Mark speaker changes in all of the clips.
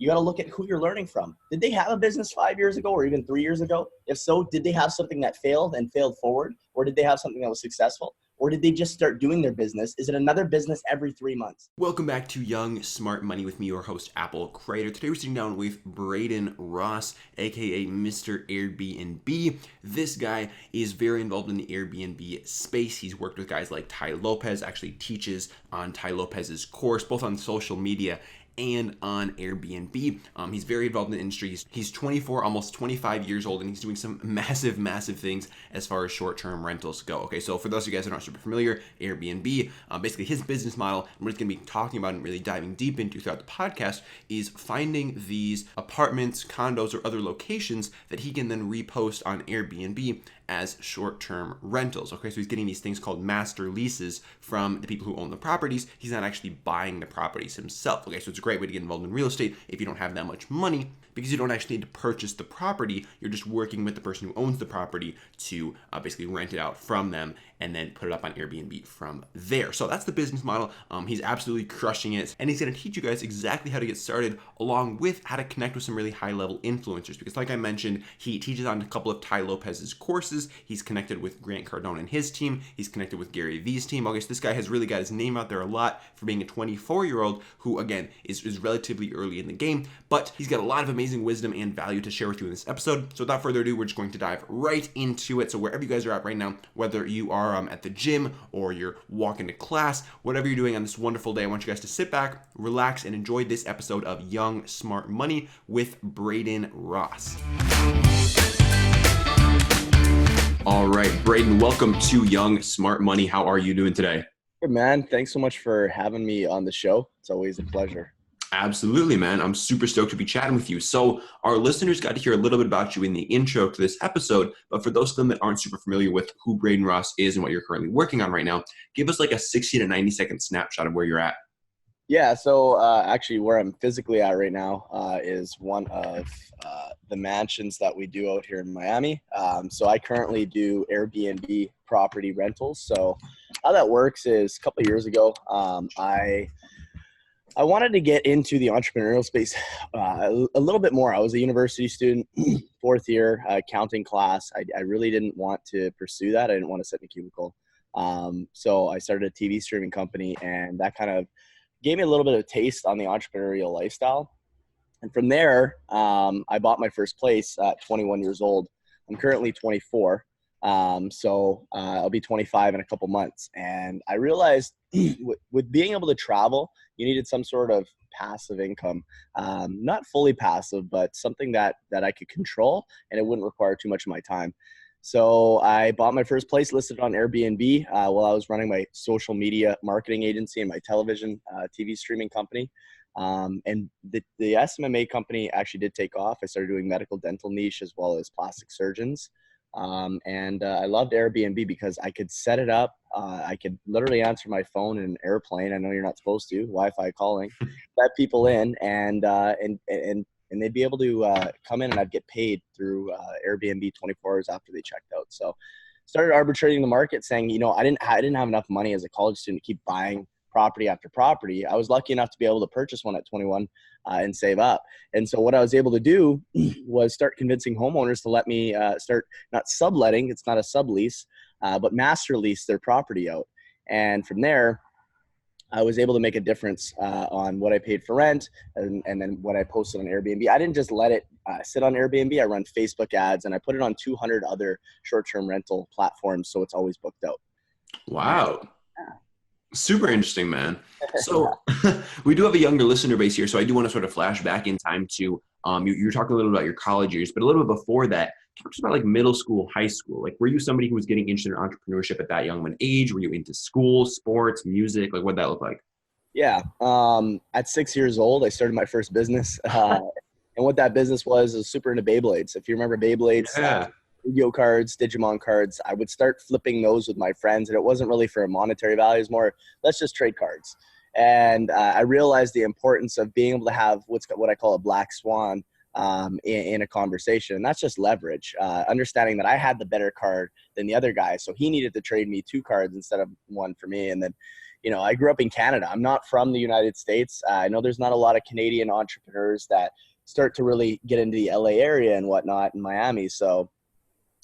Speaker 1: you got to look at who you're learning from. Did they have a business 5 years ago or even 3 years ago? If so, did they have something that failed and failed forward? Or did they have something that was successful? Or did they just start doing their business? Is it another business every 3 months?
Speaker 2: Welcome back to Young Smart Money with me, your host, Apple Creator. Today we're sitting down with Braydon Ross, aka Mr. Airbnb. This guy is very involved in the Airbnb space. He's worked with guys like Tai Lopez, actually teaches on Tai Lopez's course, both on social media and on Airbnb. He's very involved in the industry. He's 24, almost 25 years old, and he's doing some massive things as far as short-term rentals go. Okay, so for those of you guys that aren't super familiar, Airbnb, basically his business model, and what he's going to be talking about and really diving deep into throughout the podcast, is finding these apartments, condos, or other locations that he can then repost on Airbnb as short-term rentals. Okay, so he's getting these things called master leases from the people who own the properties. He's not actually buying the properties himself. Okay, so it's a great way to get involved in real estate if you don't have that much money, because you don't actually need to purchase the property. You're just working with the person who owns the property to basically rent it out from them and then put it up on Airbnb from there. So that's the business model. He's absolutely crushing it, and he's going to teach you guys exactly how to get started, along with how to connect with some really high-level influencers, because like I mentioned, he teaches on a couple of Tai Lopez's courses. He's connected with Grant Cardone and his team. He's connected with Gary Vee's team. I guess this guy has really got his name out there a lot for being a 24-year-old who, again, is relatively early in the game, but he's got a lot of amazing wisdom and value to share with you in this episode. So without further ado, we're just going to dive right into it. So wherever you guys are at right now, whether you are at the gym or you're walking to class, whatever you're doing on this wonderful day, I want you guys to sit back, relax, and enjoy this episode of Young Smart Money with Braydon Ross. All right, Braydon, welcome to Young Smart Money. How are you doing today?
Speaker 1: Good, man. Thanks so much for having me on the show. It's always a pleasure.
Speaker 2: Absolutely, man. I'm super stoked to be chatting with you. So our listeners got to hear a little bit about you in the intro to this episode, but for those of them that aren't super familiar with who Braydon Ross is and what you're currently working on right now, give us like a 60 to 90 second snapshot of where you're at.
Speaker 1: Yeah, so actually where I'm physically at right now is one of the mansions that we do out here in Miami. So I currently do Airbnb property rentals. So how that works is a couple of years ago, I wanted to get into the entrepreneurial space a little bit more. I was a university student, fourth year accounting class. I really didn't want to pursue that. I didn't want to sit in a cubicle. So I started a TV streaming company, and that kind of gave me a little bit of taste on the entrepreneurial lifestyle. And from there, I bought my first place at 21 years old. I'm currently 24. So I'll be 25 in a couple months. And I realized with being able to travel, you needed some sort of passive income, not fully passive, but something that I could control and it wouldn't require too much of my time. So I bought my first place, listed on Airbnb while I was running my social media marketing agency and my television TV streaming company. And the SMMA company actually did take off. I started doing medical dental niche as well as plastic surgeons. And I loved Airbnb because I could set it up. I could literally answer my phone in an airplane. I know you're not supposed to, Wi-Fi calling, let people in and they'd be able to come in and I'd get paid through Airbnb 24 hours after they checked out. So started arbitrating the market, saying, you know, I didn't have enough money as a college student to keep buying property after property. I was lucky enough to be able to purchase one at 21 and save up. And so what I was able to do was start convincing homeowners to let me start not subletting, it's not a sublease, but master lease their property out. And from there, I was able to make a difference on what I paid for rent and then what I posted on Airbnb. I didn't just let it sit on Airbnb. I run Facebook ads and I put it on 200 other short-term rental platforms, so it's always booked out.
Speaker 2: Wow. Super interesting, man. So we do have a younger listener base here, so I do want to sort of flash back in time to you were talking a little about your college years, but a little bit before that, talk to us about like middle school, high school. Like, were you somebody who was getting interested in entrepreneurship at that young of an age? Were you into school, sports, music? Like, what did that look like?
Speaker 1: Yeah. At 6 years old, I started my first business. And what that business was super into Beyblades. If you remember Beyblades,
Speaker 2: Yeah.
Speaker 1: Yu-Gi-Oh cards, Digimon cards, I would start flipping those with my friends. And it wasn't really for a monetary value. It was more, let's just trade cards. And I realized the importance of being able to have what I call a black swan in a conversation. And that's just leverage, understanding that I had the better card than the other guy. So he needed to trade me 2 cards instead of 1 for me. And then, I grew up in Canada. I'm not from the United States. I know there's not a lot of Canadian entrepreneurs that start to really get into the LA area and whatnot in Miami. So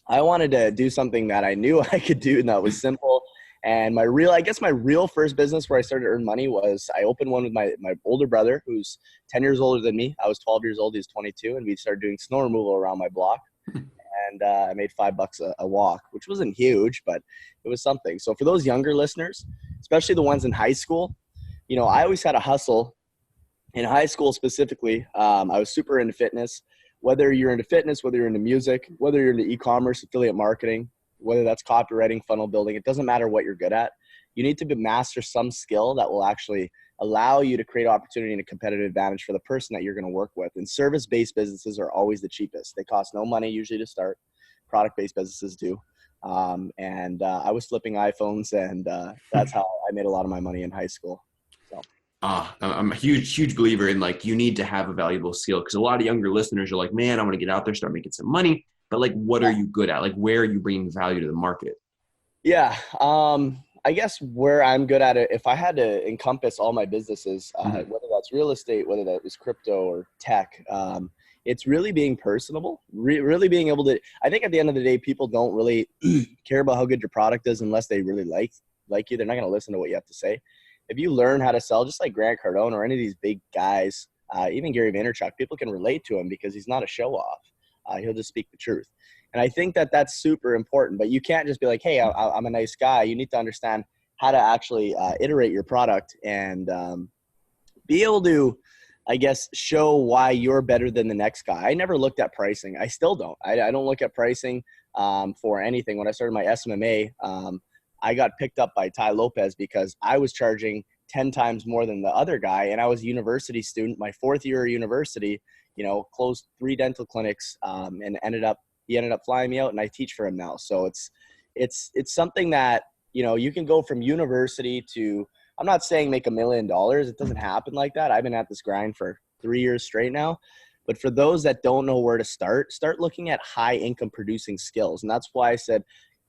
Speaker 1: I wanted to do something that I knew I could do and that was simple. And my real first business where I started to earn money was I opened one with my older brother, who's 10 years older than me. I was 12 years old. He was 22. And we started doing snow removal around my block. And I made $5 a walk, which wasn't huge, but it was something. So for those younger listeners, especially the ones in high school, I always had a hustle. In high school specifically, I was super into fitness. Whether you're into fitness, whether you're into music, whether you're into e-commerce, affiliate marketing, whether that's copywriting, funnel building, it doesn't matter what you're good at. You need to master some skill that will actually allow you to create opportunity and a competitive advantage for the person that you're going to work with. And service-based businesses are always the cheapest. They cost no money usually to start. Product-based businesses do. I was flipping iPhones, and that's how I made a lot of my money in high school. So.
Speaker 2: I'm a huge believer in you need to have a valuable skill, because a lot of younger listeners are like, man, I want to get out there, start making some money. But what are you good at? Where are you bringing value to the market?
Speaker 1: Yeah. I guess where I'm good at it, if I had to encompass all my businesses, whether that's real estate, whether that was crypto or tech, it's really being personable, really being able to, I think at the end of the day, people don't really care about how good your product is unless they really like you. They're not going to listen to what you have to say. If you learn how to sell, just like Grant Cardone or any of these big guys, even Gary Vaynerchuk, people can relate to him because he's not a show off. He'll just speak the truth. And I think that that's super important, but you can't just be like, hey, I'm a nice guy. You need to understand how to actually iterate your product and be able to, I guess, show why you're better than the next guy. I never looked at pricing. I still don't. I don't look at pricing for anything. When I started my SMMA, I got picked up by Ty Lopez because I was charging 10 times more than the other guy. And I was a university student, my fourth year of university, closed 3 dental clinics and he ended up flying me out, and I teach for him now. So it's something that, you can go from university to, I'm not saying make $1 million. It doesn't happen like that. I've been at this grind for 3 years straight now. But for those that don't know where to start looking at high income producing skills. And that's why I said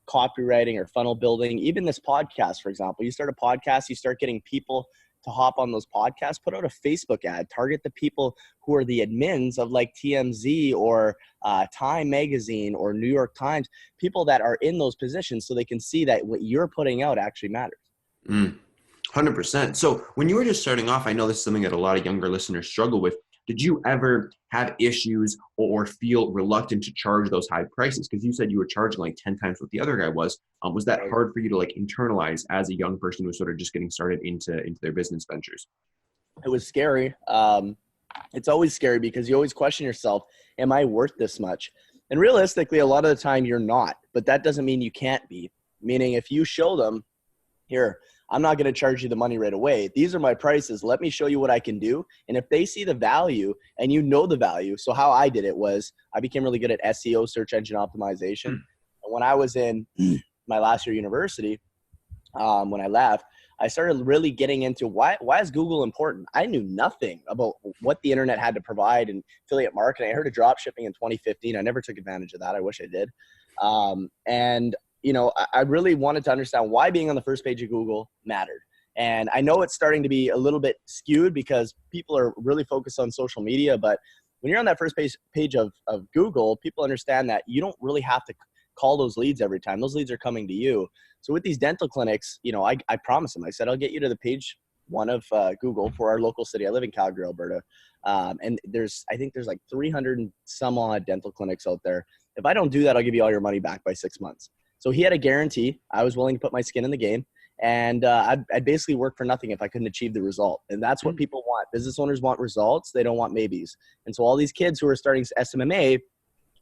Speaker 1: copywriting or funnel building, even this podcast, for example. You start a podcast, you start getting people to hop on those podcasts, put out a Facebook ad, target the people who are the admins of like TMZ or Time Magazine or New York Times, people that are in those positions so they can see that what you're putting out actually matters.
Speaker 2: 100%. So when you were just starting off, I know this is something that a lot of younger listeners struggle with. Did you ever have issues or feel reluctant to charge those high prices? Because you said you were charging like 10 times what the other guy was. Was that hard for you to internalize as a young person who was sort of just getting started into their business ventures?
Speaker 1: It was scary. It's always scary because you always question yourself, am I worth this much? And realistically, a lot of the time you're not, but that doesn't mean you can't be. Meaning if you show them, here, I'm not going to charge you the money right away. These are my prices. Let me show you what I can do. And if they see the value and the value, so how I did it was I became really good at SEO, search engine optimization. And when I was in my last year of university, when I left, I started really getting into why is Google important? I knew nothing about what the internet had to provide in affiliate marketing. I heard of dropshipping in 2015. I never took advantage of that. I wish I did. I really wanted to understand why being on the first page of Google mattered. And I know it's starting to be a little bit skewed because people are really focused on social media. But when you're on that first page of Google, people understand that you don't really have to call those leads every time. Those leads are coming to you. So with these dental clinics, I promised them. I said, I'll get you to the page 1 of Google for our local city. I live in Calgary, Alberta. And I think there's like 300 and some odd dental clinics out there. If I don't do that, I'll give you all your money back by 6 months. So he had a guarantee. I was willing to put my skin in the game. And I'd basically work for nothing if I couldn't achieve the result. And that's what people want. Business owners want results. They don't want maybes. And so all these kids who are starting SMMA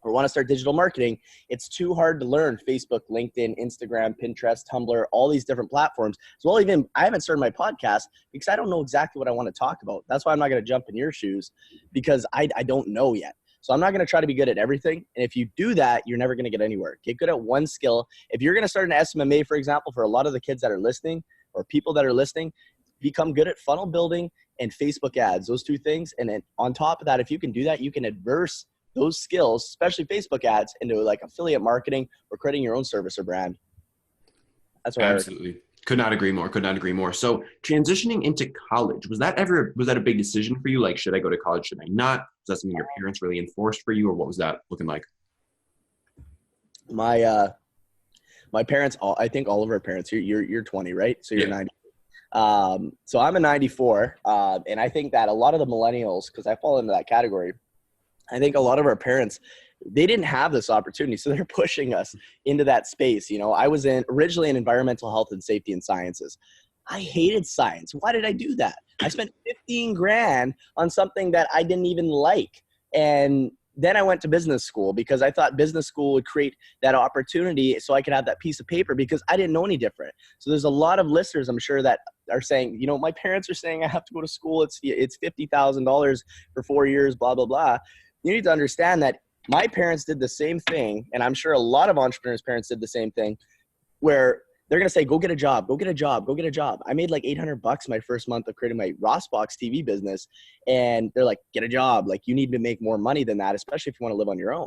Speaker 1: or want to start digital marketing, it's too hard to learn Facebook, LinkedIn, Instagram, Pinterest, Tumblr, all these different platforms. So I haven't started my podcast because I don't know exactly what I want to talk about. That's why I'm not going to jump in your shoes because I don't know yet. So I'm not going to try to be good at everything. And if you do that, you're never going to get anywhere. Get good at one skill. If you're going to start an SMMA, for example, for a lot of the kids that are listening or people that are listening, become good at funnel building and Facebook ads, those 2 things. And then on top of that, if you can do that, you can adverse those skills, especially Facebook ads, into like affiliate marketing or creating your own service or brand. That's what
Speaker 2: Absolutely. Could not agree more. Could not agree more. So transitioning into college, was that a big decision for you? Like, should I go to college? Should I not? Was that something your parents really enforced for you, or what was that looking like?
Speaker 1: My my parents, I think all of our parents, you're 20, right? So you're
Speaker 2: Yeah.
Speaker 1: 90. So I'm a 94, and I think that a lot of the millennials, because I fall into that category, I think a lot of our parents, they didn't have this opportunity, so they're pushing us into that space. You know, I was originally in environmental health and safety and sciences. I hated science. Why did I do that? I spent 15 grand on something that I didn't even like. And then I went to business school because I thought business school would create that opportunity so I could have that piece of paper because I didn't know any different. So there's a lot of listeners, I'm sure, that are saying, you know, my parents are saying I have to go to school. It's $50,000 for 4 years, blah, blah, blah. You need to understand that my parents did the same thing, and I'm sure a lot of entrepreneurs' parents did the same thing, where they're going to say, go get a job, go get a job, go get a job. I made like $800 my first month of creating my Ross Box TV business. And they're like, get a job. Like, you need to make more money than that, especially if you want to live on your own.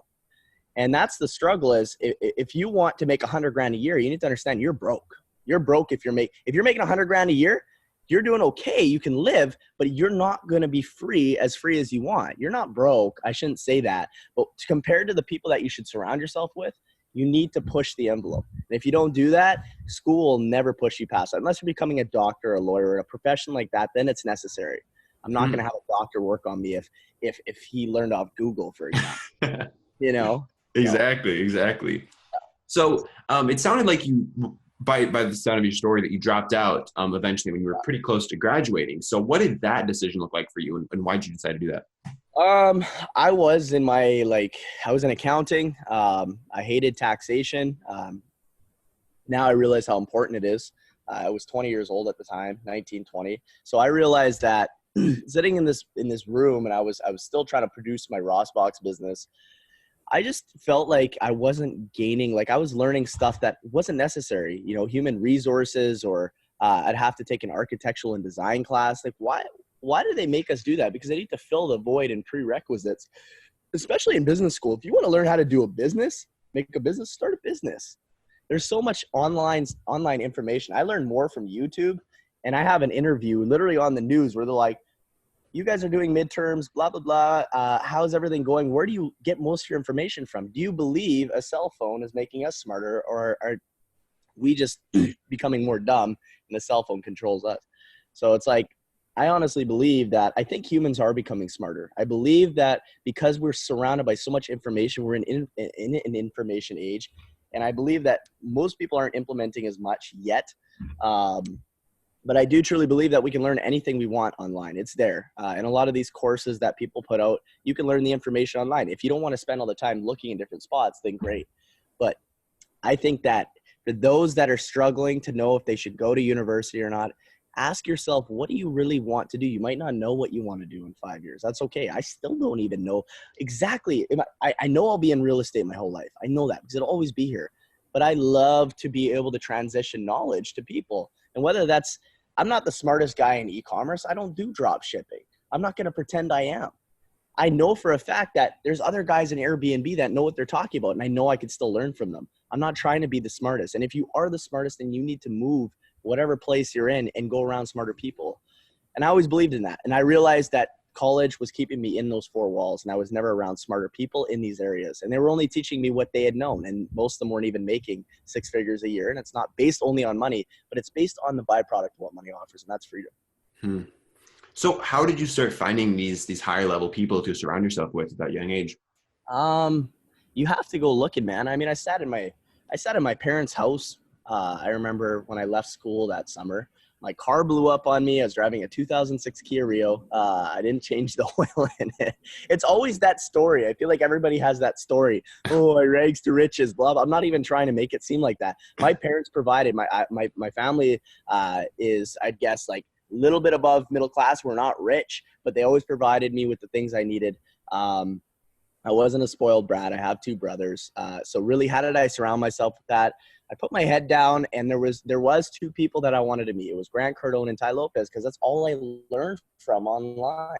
Speaker 1: And that's the struggle is if you want to make 100 grand a year, you need to understand you're broke. You're broke if you're making 100 grand a year. You're doing okay. You can live, but you're not going to be free as you want. You're not broke. I shouldn't say that. But compared to the people that you should surround yourself with, you need to push the envelope. And if you don't do that, school will never push you past that. Unless you're becoming a doctor, a lawyer, or a profession like that, then it's necessary. I'm not going to have a doctor work on me if he learned off Google, for example. You know?
Speaker 2: Exactly. So it sounded like you, by the sound of your story, that you dropped out eventually when you were pretty close to graduating. So what did that decision look like for you, and why did you decide to do that?
Speaker 1: I was in accounting. I hated taxation. Now I realize how important it is. I was 20 years old at the time, 19, 20. So I realized that sitting in this room, and I was still trying to produce my Ross Box business. I just felt like I wasn't gaining, like I was learning stuff that wasn't necessary, you know, human resources, or I'd have to take an architectural and design class. Like, why do they make us do that? Because they need to fill the void in prerequisites, especially in business school. If you want to learn how to do a business, make a business, start a business. There's so much online information. I learned more from YouTube, and I have an interview literally on the news where they're like, you guys are doing midterms, blah, blah, blah. How's everything going? Where do you get most of your information from? Do you believe a cell phone is making us smarter, or are we just becoming more dumb and the cell phone controls us? So it's like, I honestly believe that I think humans are becoming smarter. I believe that because we're surrounded by so much information, we're in an information age. And I believe that most people aren't implementing as much yet. But I do truly believe that we can learn anything we want online. It's there. And a lot of these courses that people put out, you can learn the information online. If you don't want to spend all the time looking in different spots, then great. But I think that for those that are struggling to know if they should go to university or not, ask yourself, what do you really want to do? You might not know what you want to do in 5 years. That's okay. I still don't even know exactly. I know I'll be in real estate my whole life. I know that because it'll always be here. But I love to be able to transition knowledge to people. And whether that's, I'm not the smartest guy in e-commerce. I don't do drop shipping. I'm not going to pretend I am. I know for a fact that there's other guys in Airbnb that know what they're talking about, and I know I could still learn from them. I'm not trying to be the smartest. And if you are the smartest, then you need to move whatever place you're in and go around smarter people. And I always believed in that. And I realized that college was keeping me in those four walls, and I was never around smarter people in these areas. And they were only teaching me what they had known. And most of them weren't even making 6 figures a year. And it's not based only on money, but it's based on the byproduct of what money offers. And that's freedom.
Speaker 2: So how did you start finding these higher level people to surround yourself with at that young age?
Speaker 1: You have to go looking, man. I mean, I sat in my parents' house. I remember when I left school that summer, my car blew up on me. I was driving a 2006 Kia Rio. I didn't change the oil in it. It's always that story. I feel like everybody has that story. Oh, I rags to riches, blah, blah. I'm not even trying to make it seem like that. My parents provided, my family is, I'd guess, like a little bit above middle class. We're not rich, but they always provided me with the things I needed. I wasn't a spoiled brat. I have 2 brothers. So really, how did I surround myself with that? I put my head down, and there was 2 people that I wanted to meet. It was Grant Cardone and Ty Lopez, because that's all I learned from online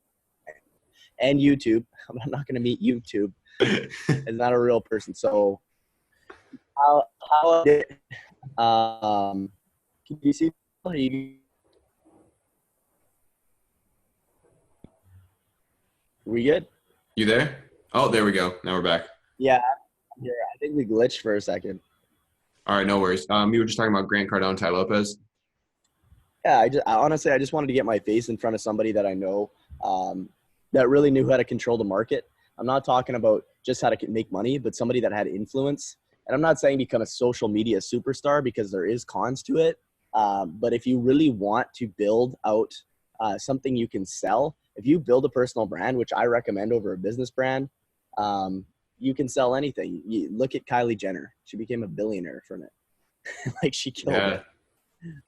Speaker 1: and YouTube. I'm not going to meet YouTube. It's not a real person. So how I did, Can you see? We good?
Speaker 2: You there? Oh, there we go. Now we're back.
Speaker 1: Yeah, yeah. I think we glitched for a second.
Speaker 2: All right, no worries. You were just talking about Grant Cardone, Ty Lopez.
Speaker 1: Yeah, honestly, I just wanted to get my face in front of somebody that I know, that really knew how to control the market. I'm not talking about just how to make money, but somebody that had influence. And I'm not saying become a social media superstar, because there is cons to it. But if you really want to build out something you can sell, if you build a personal brand, which I recommend over a business brand, you can sell anything. You look at Kylie Jenner. She became a billionaire from it. Like, she killed
Speaker 2: Yeah.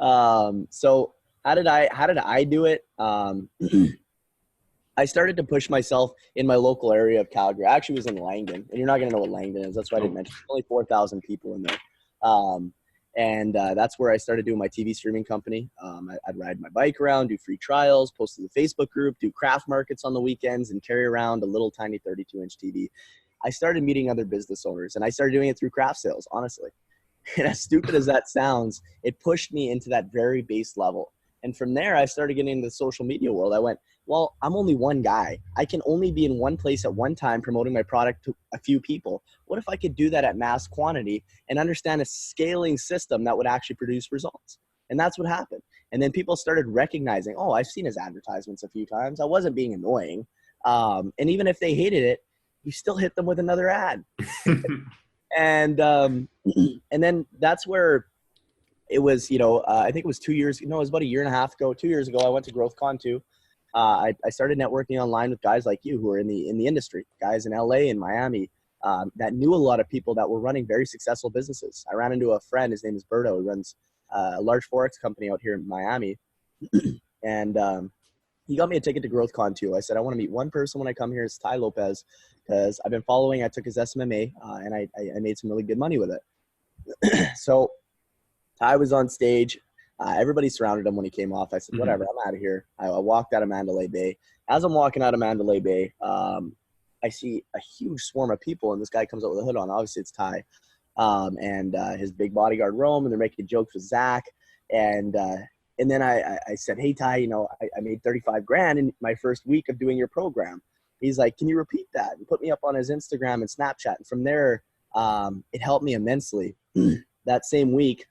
Speaker 1: it. So how did I do it? I started to push myself in my local area of Calgary. I actually was in Langdon, and you're not going to know what Langdon is. That's why I didn't mention. There's only 4,000 people in there. That's where I started doing my TV streaming company. I'd ride my bike around, do free trials, post to the Facebook group, do craft markets on the weekends, and carry around a little tiny 32-inch TV. I started meeting other business owners, and I started doing it through craft sales, honestly. And as stupid as that sounds, it pushed me into that very base level. And from there, I started getting into the social media world. I went, well, I'm only one guy. I can only be in one place at one time promoting my product to a few people. What if I could do that at mass quantity and understand a scaling system that would actually produce results? And that's what happened. And then people started recognizing, oh, I've seen his advertisements a few times. I wasn't being annoying. And even if they hated it, you still hit them with another ad. And then that's where it was, I think it was 2 years, it was about a year and a half ago, 2 years ago, I went to GrowthCon 2. I started networking online with guys like you who are in the industry, guys in LA and Miami, that knew a lot of people that were running very successful businesses. I ran into a friend, his name is Berto, who runs a large Forex company out here in Miami. And he got me a ticket to GrowthCon 2. I said, I want to meet one person when I come here. It's Ty Lopez, because I've been following. I took his SMMA, and I made some really good money with it. So Ty was on stage. Everybody surrounded him when he came off. I said, whatever, I'm out of here. I walked out of Mandalay Bay. As I'm walking out of Mandalay Bay, I see a huge swarm of people, and this guy comes out with a hood on. Obviously, it's Ty. And his big bodyguard, Rome, and they're making jokes with Zach. And then I said, hey, Ty, I made 35 grand in my first week of doing your program. He's like, can you repeat that? And put me up on his Instagram and Snapchat. And from there, it helped me immensely. That same week,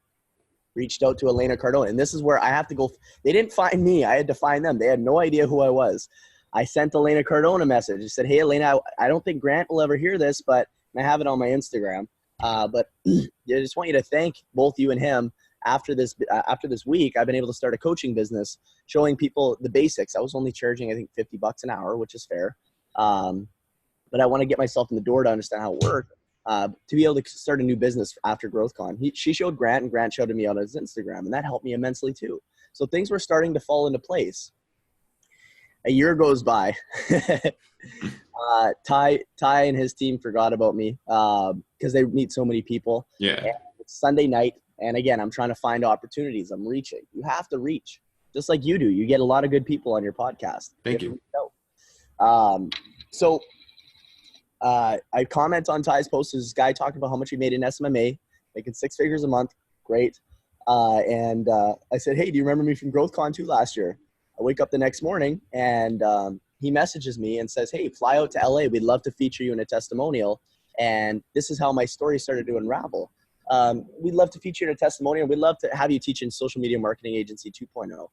Speaker 1: reached out to Elena Cardone. And this is where I have to go. They didn't find me. I had to find them. They had no idea who I was. I sent Elena Cardone a message. I said, hey, Elena, I don't think Grant will ever hear this, but I have it on my Instagram. But I just want you to thank both you and him. After this week, I've been able to start a coaching business showing people the basics. I was only charging, I think, $50 an hour, which is fair. But I want to get myself in the door to understand how it works, to be able to start a new business after GrowthCon. She showed Grant, and Grant showed it me on his Instagram, and that helped me immensely too. So things were starting to fall into place. A year goes by. Ty and his team forgot about me because they meet so many people.
Speaker 2: Yeah.
Speaker 1: And it's Sunday night. And again, I'm trying to find opportunities. I'm reaching. You have to reach, just like you do. You get a lot of good people on your podcast.
Speaker 2: Thank you.
Speaker 1: So I comment on Ty's post. This guy talking about how much he made in SMMA, making 6 figures a month. Great. And I said, hey, do you remember me from GrowthCon 2 last year? I wake up the next morning, and he messages me and says, hey, fly out to LA. We'd love to feature you in a testimonial. And this is how my story started to unravel. We'd love to feature you in a testimonial. We'd love to have you teach in Social Media Marketing Agency 2.0.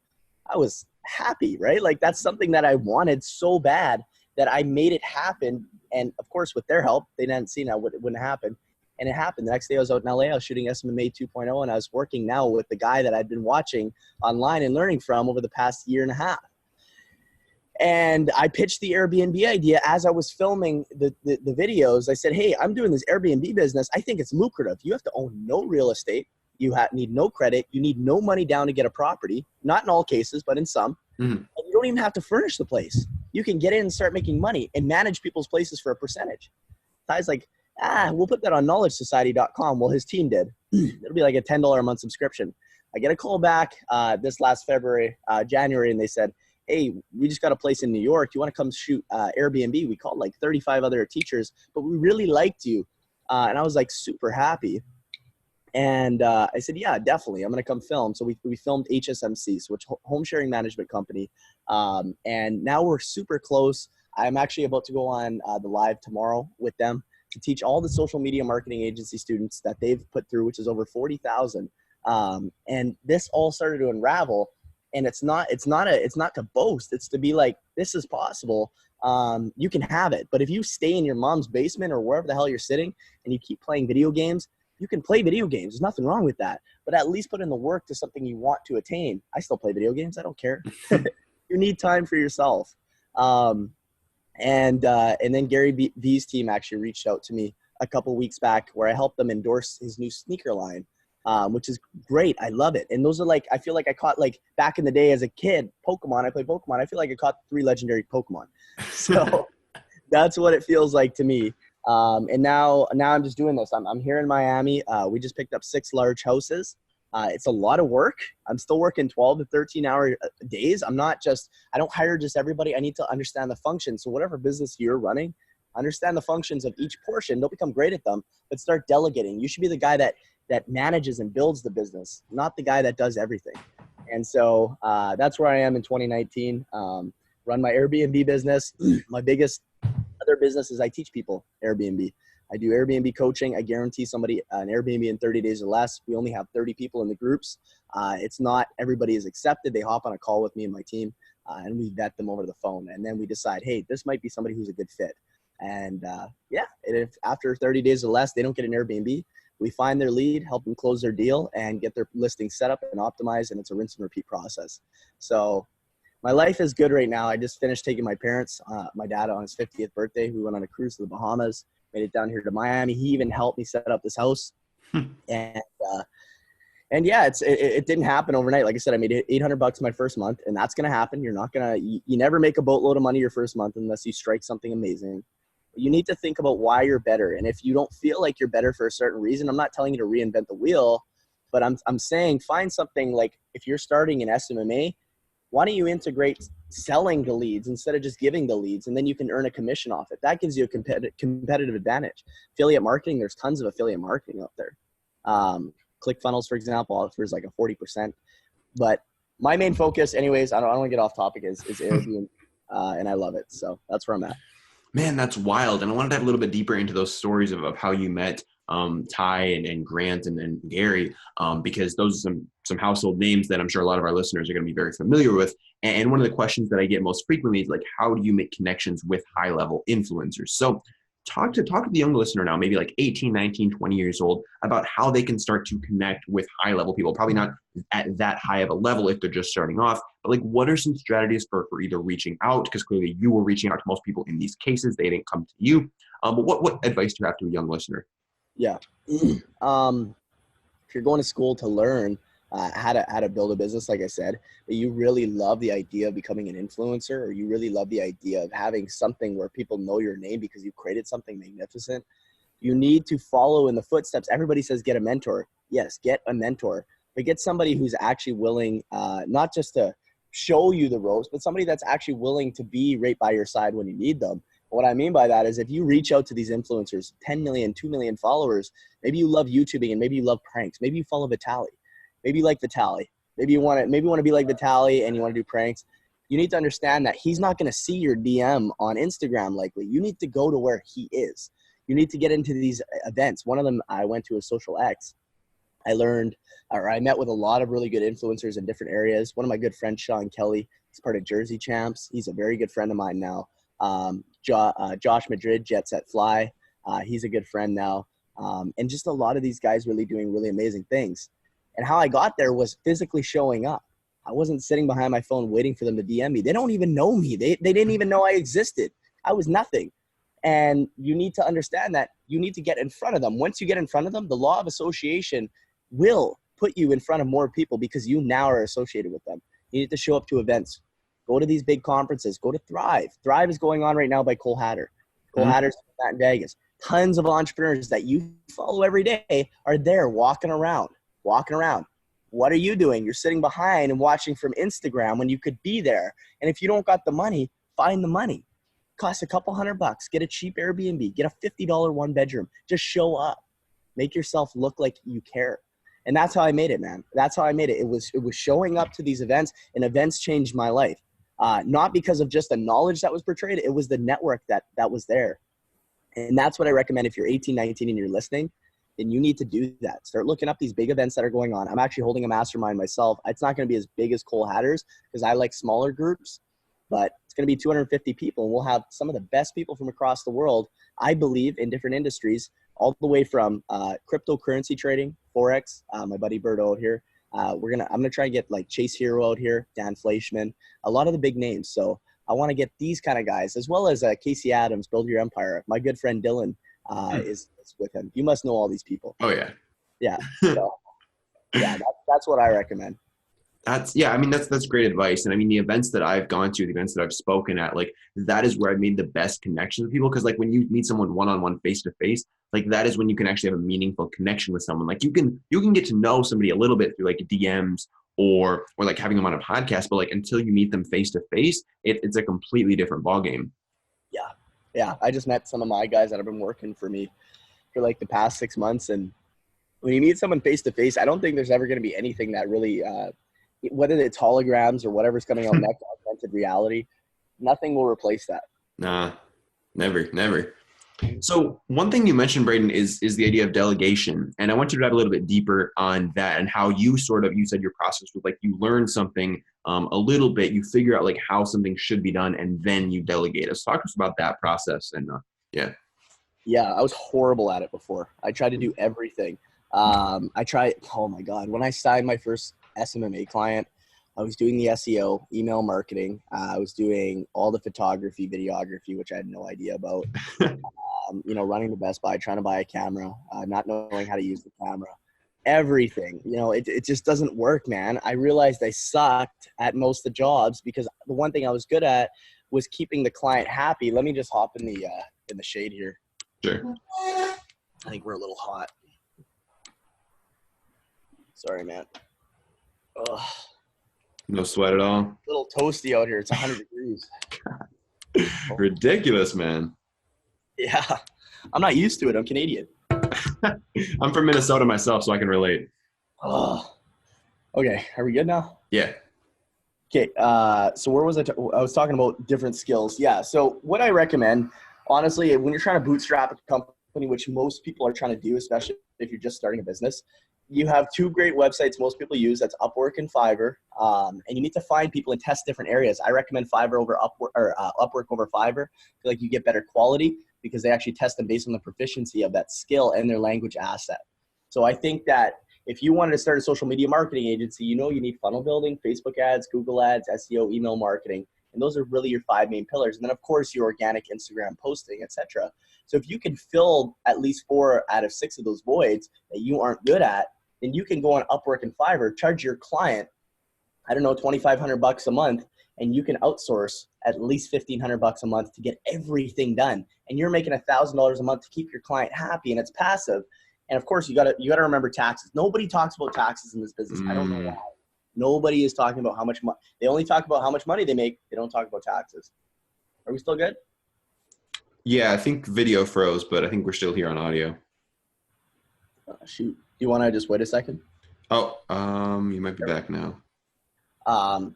Speaker 1: I was happy, right? Like, that's something that I wanted so bad that I made it happen. And of course, with their help, they hadn't seen how it wouldn't happen. And it happened. The next day I was out in LA, I was shooting SMA 2.0, and I was working now with the guy that I'd been watching online and learning from over the past year and a half. And I pitched the Airbnb idea as I was filming the videos. I said, hey, I'm doing this Airbnb business. I think it's lucrative. You have to own no real estate. You need no credit. You need no money down to get a property. Not in all cases, but in some. Mm-hmm. And you don't even have to furnish the place. You can get in and start making money and manage people's places for a percentage. Ty's like, we'll put that on knowledgesociety.com. Well, his team did. It'll be like a $10 a month subscription. I get a call back this last January, and they said, hey, we just got a place in New York. You want to come shoot Airbnb? We called like 35 other teachers, but we really liked you. And I was like super happy. And I said, yeah, definitely. I'm going to come film. So we filmed HSMC, so which home sharing management company. And now we're super close. I'm actually about to go on the live tomorrow with them to teach all the social media marketing agency students that they've put through, which is over 40,000. And this all started to unravel. And it's not to boast. It's to be like, this is possible. You can have it. But if you stay in your mom's basement or wherever the hell you're sitting and you keep playing video games, you can play video games. There's nothing wrong with that. But at least put in the work to something you want to attain. I still play video games. I don't care. You need time for yourself. And then Gary V's team actually reached out to me a couple weeks back where I helped them endorse his new sneaker line, which is great. I love it. And those are like, I feel like I caught, like back in the day as a kid, Pokemon. I played Pokemon. I feel like I caught 3 legendary Pokemon. So that's what it feels like to me. And now I'm just doing this. I'm here in Miami. We just picked up 6 large houses. It's a lot of work. I'm still working 12 to 13 hour days. I don't hire just everybody. I need to understand the functions. So whatever business you're running, understand the functions of each portion. Don't become great at them, but start delegating. You should be the guy that manages and builds the business, not the guy that does everything. And so that's where I am in 2019. Run my Airbnb business. My biggest other business is I teach people Airbnb. I do Airbnb coaching. I guarantee somebody an Airbnb in 30 days or less. We only have 30 people in the groups. It's not everybody is accepted. They hop on a call with me and my team, and we vet them over the phone. And then we decide, hey, this might be somebody who's a good fit. And if after 30 days or less, they don't get an Airbnb, we find their lead, help them close their deal, and get their listing set up and optimized. And it's a rinse and repeat process. So my life is good right now. I just finished taking my parents, my dad on his 50th birthday. We went on a cruise to the Bahamas, made it down here to Miami. He even helped me set up this house. And yeah, it didn't happen overnight. Like I said, I made $800 my first month, and that's going to happen. You're not going to, you never make a boatload of money your first month unless you strike something amazing. You need to think about why you're better. And if you don't feel like you're better for a certain reason, I'm not telling you to reinvent the wheel, but I'm saying find something. Like if you're starting in SMMA, why don't you integrate selling the leads instead of just giving the leads, and then you can earn a commission off it. That gives you a competitive advantage. Affiliate marketing, there's tons of affiliate marketing out there. ClickFunnels, for example, offers like a 40%. But my main focus, anyways, I don't want to get off topic, is Airbnb, and I love it. So that's where I'm at.
Speaker 2: Man, that's wild. And I wanted to dive a little bit deeper into those stories of how you met Ty and Grant and Gary, because those are some household names that I'm sure a lot of our listeners are going to be very familiar with. And one of the questions that I get most frequently is like, how do you make connections with high-level influencers? So talk to the young listener now, maybe like 18, 19, 20 years old, about how they can start to connect with high-level people. Probably not at that high of a level if they're just starting off, but like, what are some strategies for either reaching out? Because clearly you were reaching out to most people in these cases. They didn't come to you. But what advice do you have to a young listener?
Speaker 1: Yeah. If you're going to school to learn how to build a business, like I said, but you really love the idea of becoming an influencer, or you really love the idea of having something where people know your name because you created something magnificent, you need to follow in the footsteps. Everybody says get a mentor. Yes, get a mentor, but get somebody who's actually willing, not just to show you the ropes, but somebody that's actually willing to be right by your side when you need them. What I mean by that is if you reach out to these influencers, 10 million, 2 million followers, maybe you love YouTubing and maybe you love pranks. Maybe you follow Vitaly. Maybe you like Vitaly. Maybe you want to be like Vitaly and you want to do pranks. You need to understand that he's not going to see your DM on Instagram likely. You need to go to where he is. You need to get into these events. One of them I went to a Social X. I met with a lot of really good influencers in different areas. One of my good friends, Sean Kelly, he's part of Jersey Champs. He's a very good friend of mine now. Josh Madrid, Jet Set Fly. He's a good friend now. And just a lot of these guys really doing really amazing things. And how I got there was physically showing up. I wasn't sitting behind my phone waiting for them to DM me. They don't even know me. They didn't even know I existed. I was nothing. And you need to understand that you need to get in front of them. Once you get in front of them, the law of association will put you in front of more people because you now are associated with them. You need to show up to events. Go to these big conferences. Go to Thrive. Thrive is going on right now by Cole Hatter. Cole Hatter's in Vegas. Tons of entrepreneurs that you follow every day are there walking around. What are you doing? You're sitting behind and watching from Instagram when you could be there. And if you don't got the money, find the money. Costs a couple $100. Get a cheap Airbnb. Get a $50 one bedroom. Just show up. Make yourself look like you care. And that's how I made it, man. That's how I made it. It was showing up to these events, and events changed my life. Not because of just the knowledge that was portrayed. It was the network that was there. And that's what I recommend. If you're 18, 19 and you're listening, then you need to do that. Start looking up these big events that are going on. I'm actually holding a mastermind myself. It's not going to be as big as Cole Hatters because I like smaller groups, but it's going to be 250 people. And we'll have some of the best people from across the world, I believe, in different industries, all the way from cryptocurrency trading, Forex, my buddy Berto out here. I'm going to try and get like Chase Hero out here, Dan Fleischman, a lot of the big names. So I want to get these kind of guys, as well as Casey Adams, Build Your Empire. My good friend Dylan is with him. You must know all these people.
Speaker 2: Oh yeah.
Speaker 1: Yeah. So yeah, that's what I recommend.
Speaker 2: That's great advice. And I mean, the events that I've gone to, the events that I've spoken at, like that is where I've made the best connections with people. Cause like when you meet someone one-on-one, face-to-face, like that is when you can actually have a meaningful connection with someone. Like you can get to know somebody a little bit through like DMs or like having them on a podcast, but like until you meet them face-to-face, it's a completely different ballgame.
Speaker 1: Yeah. Yeah. I just met some of my guys that have been working for me for like the past 6 months. And when you meet someone face-to-face, I don't think there's ever going to be anything that really, whether it's holograms or whatever's coming out next, augmented reality, nothing will replace that.
Speaker 2: Nah, never. So one thing you mentioned, Braydon, is the idea of delegation. And I want you to dive a little bit deeper on that and how you said your process was like you learn something a little bit, you figure out like how something should be done, and then you delegate. Let's talk to us about that process. And yeah.
Speaker 1: Yeah, I was horrible at it before. I tried to do everything. Oh my God, when I signed my first SMMA client, I was doing the SEO, email marketing. I was doing all the photography, videography, which I had no idea about. Running the Best Buy, trying to buy a camera, not knowing how to use the camera, everything. It just doesn't work, man. I realized I sucked at most of the jobs because the one thing I was good at was keeping the client happy. Let me just hop in the shade here.
Speaker 2: Sure.
Speaker 1: I think we're a little hot. Sorry, man. Ugh.
Speaker 2: No sweat at all.
Speaker 1: A little toasty out here. It's 100 degrees.
Speaker 2: Ridiculous, man.
Speaker 1: Yeah. I'm not used to it. I'm Canadian.
Speaker 2: I'm from Minnesota myself, so I can relate.
Speaker 1: Oh. Okay. Are we good now?
Speaker 2: Yeah.
Speaker 1: Okay. So where was I? I was talking about different skills. Yeah. So what I recommend, honestly, when you're trying to bootstrap a company, which most people are trying to do, especially if you're just starting a business, you have two great websites most people use. That's Upwork and Fiverr. And you need to find people and test different areas. I recommend Fiverr over Upwork, or Upwork over Fiverr. I feel like you get better quality because they actually test them based on the proficiency of that skill and their language asset. So I think that if you wanted to start a social media marketing agency, you need funnel building, Facebook ads, Google ads, SEO, email marketing. And those are really your 5 main pillars. And then, of course, your organic Instagram posting, etc. So if you can fill at least 4 out of 6 of those voids that you aren't good at, then you can go on Upwork and Fiverr, charge your client, I don't know, $2,500 a month, and you can outsource at least $1,500 a month to get everything done. And you're making $1,000 a month to keep your client happy, and it's passive. And of course, you gotta remember taxes. Nobody talks about taxes in this business. I don't know why. Nobody is talking about how much money. They only talk about how much money they make. They don't talk about taxes. Are we still good?
Speaker 2: Yeah, I think video froze, but I think we're still here on audio.
Speaker 1: Shoot. Do you want to just wait a second?
Speaker 2: Oh, you might be back now.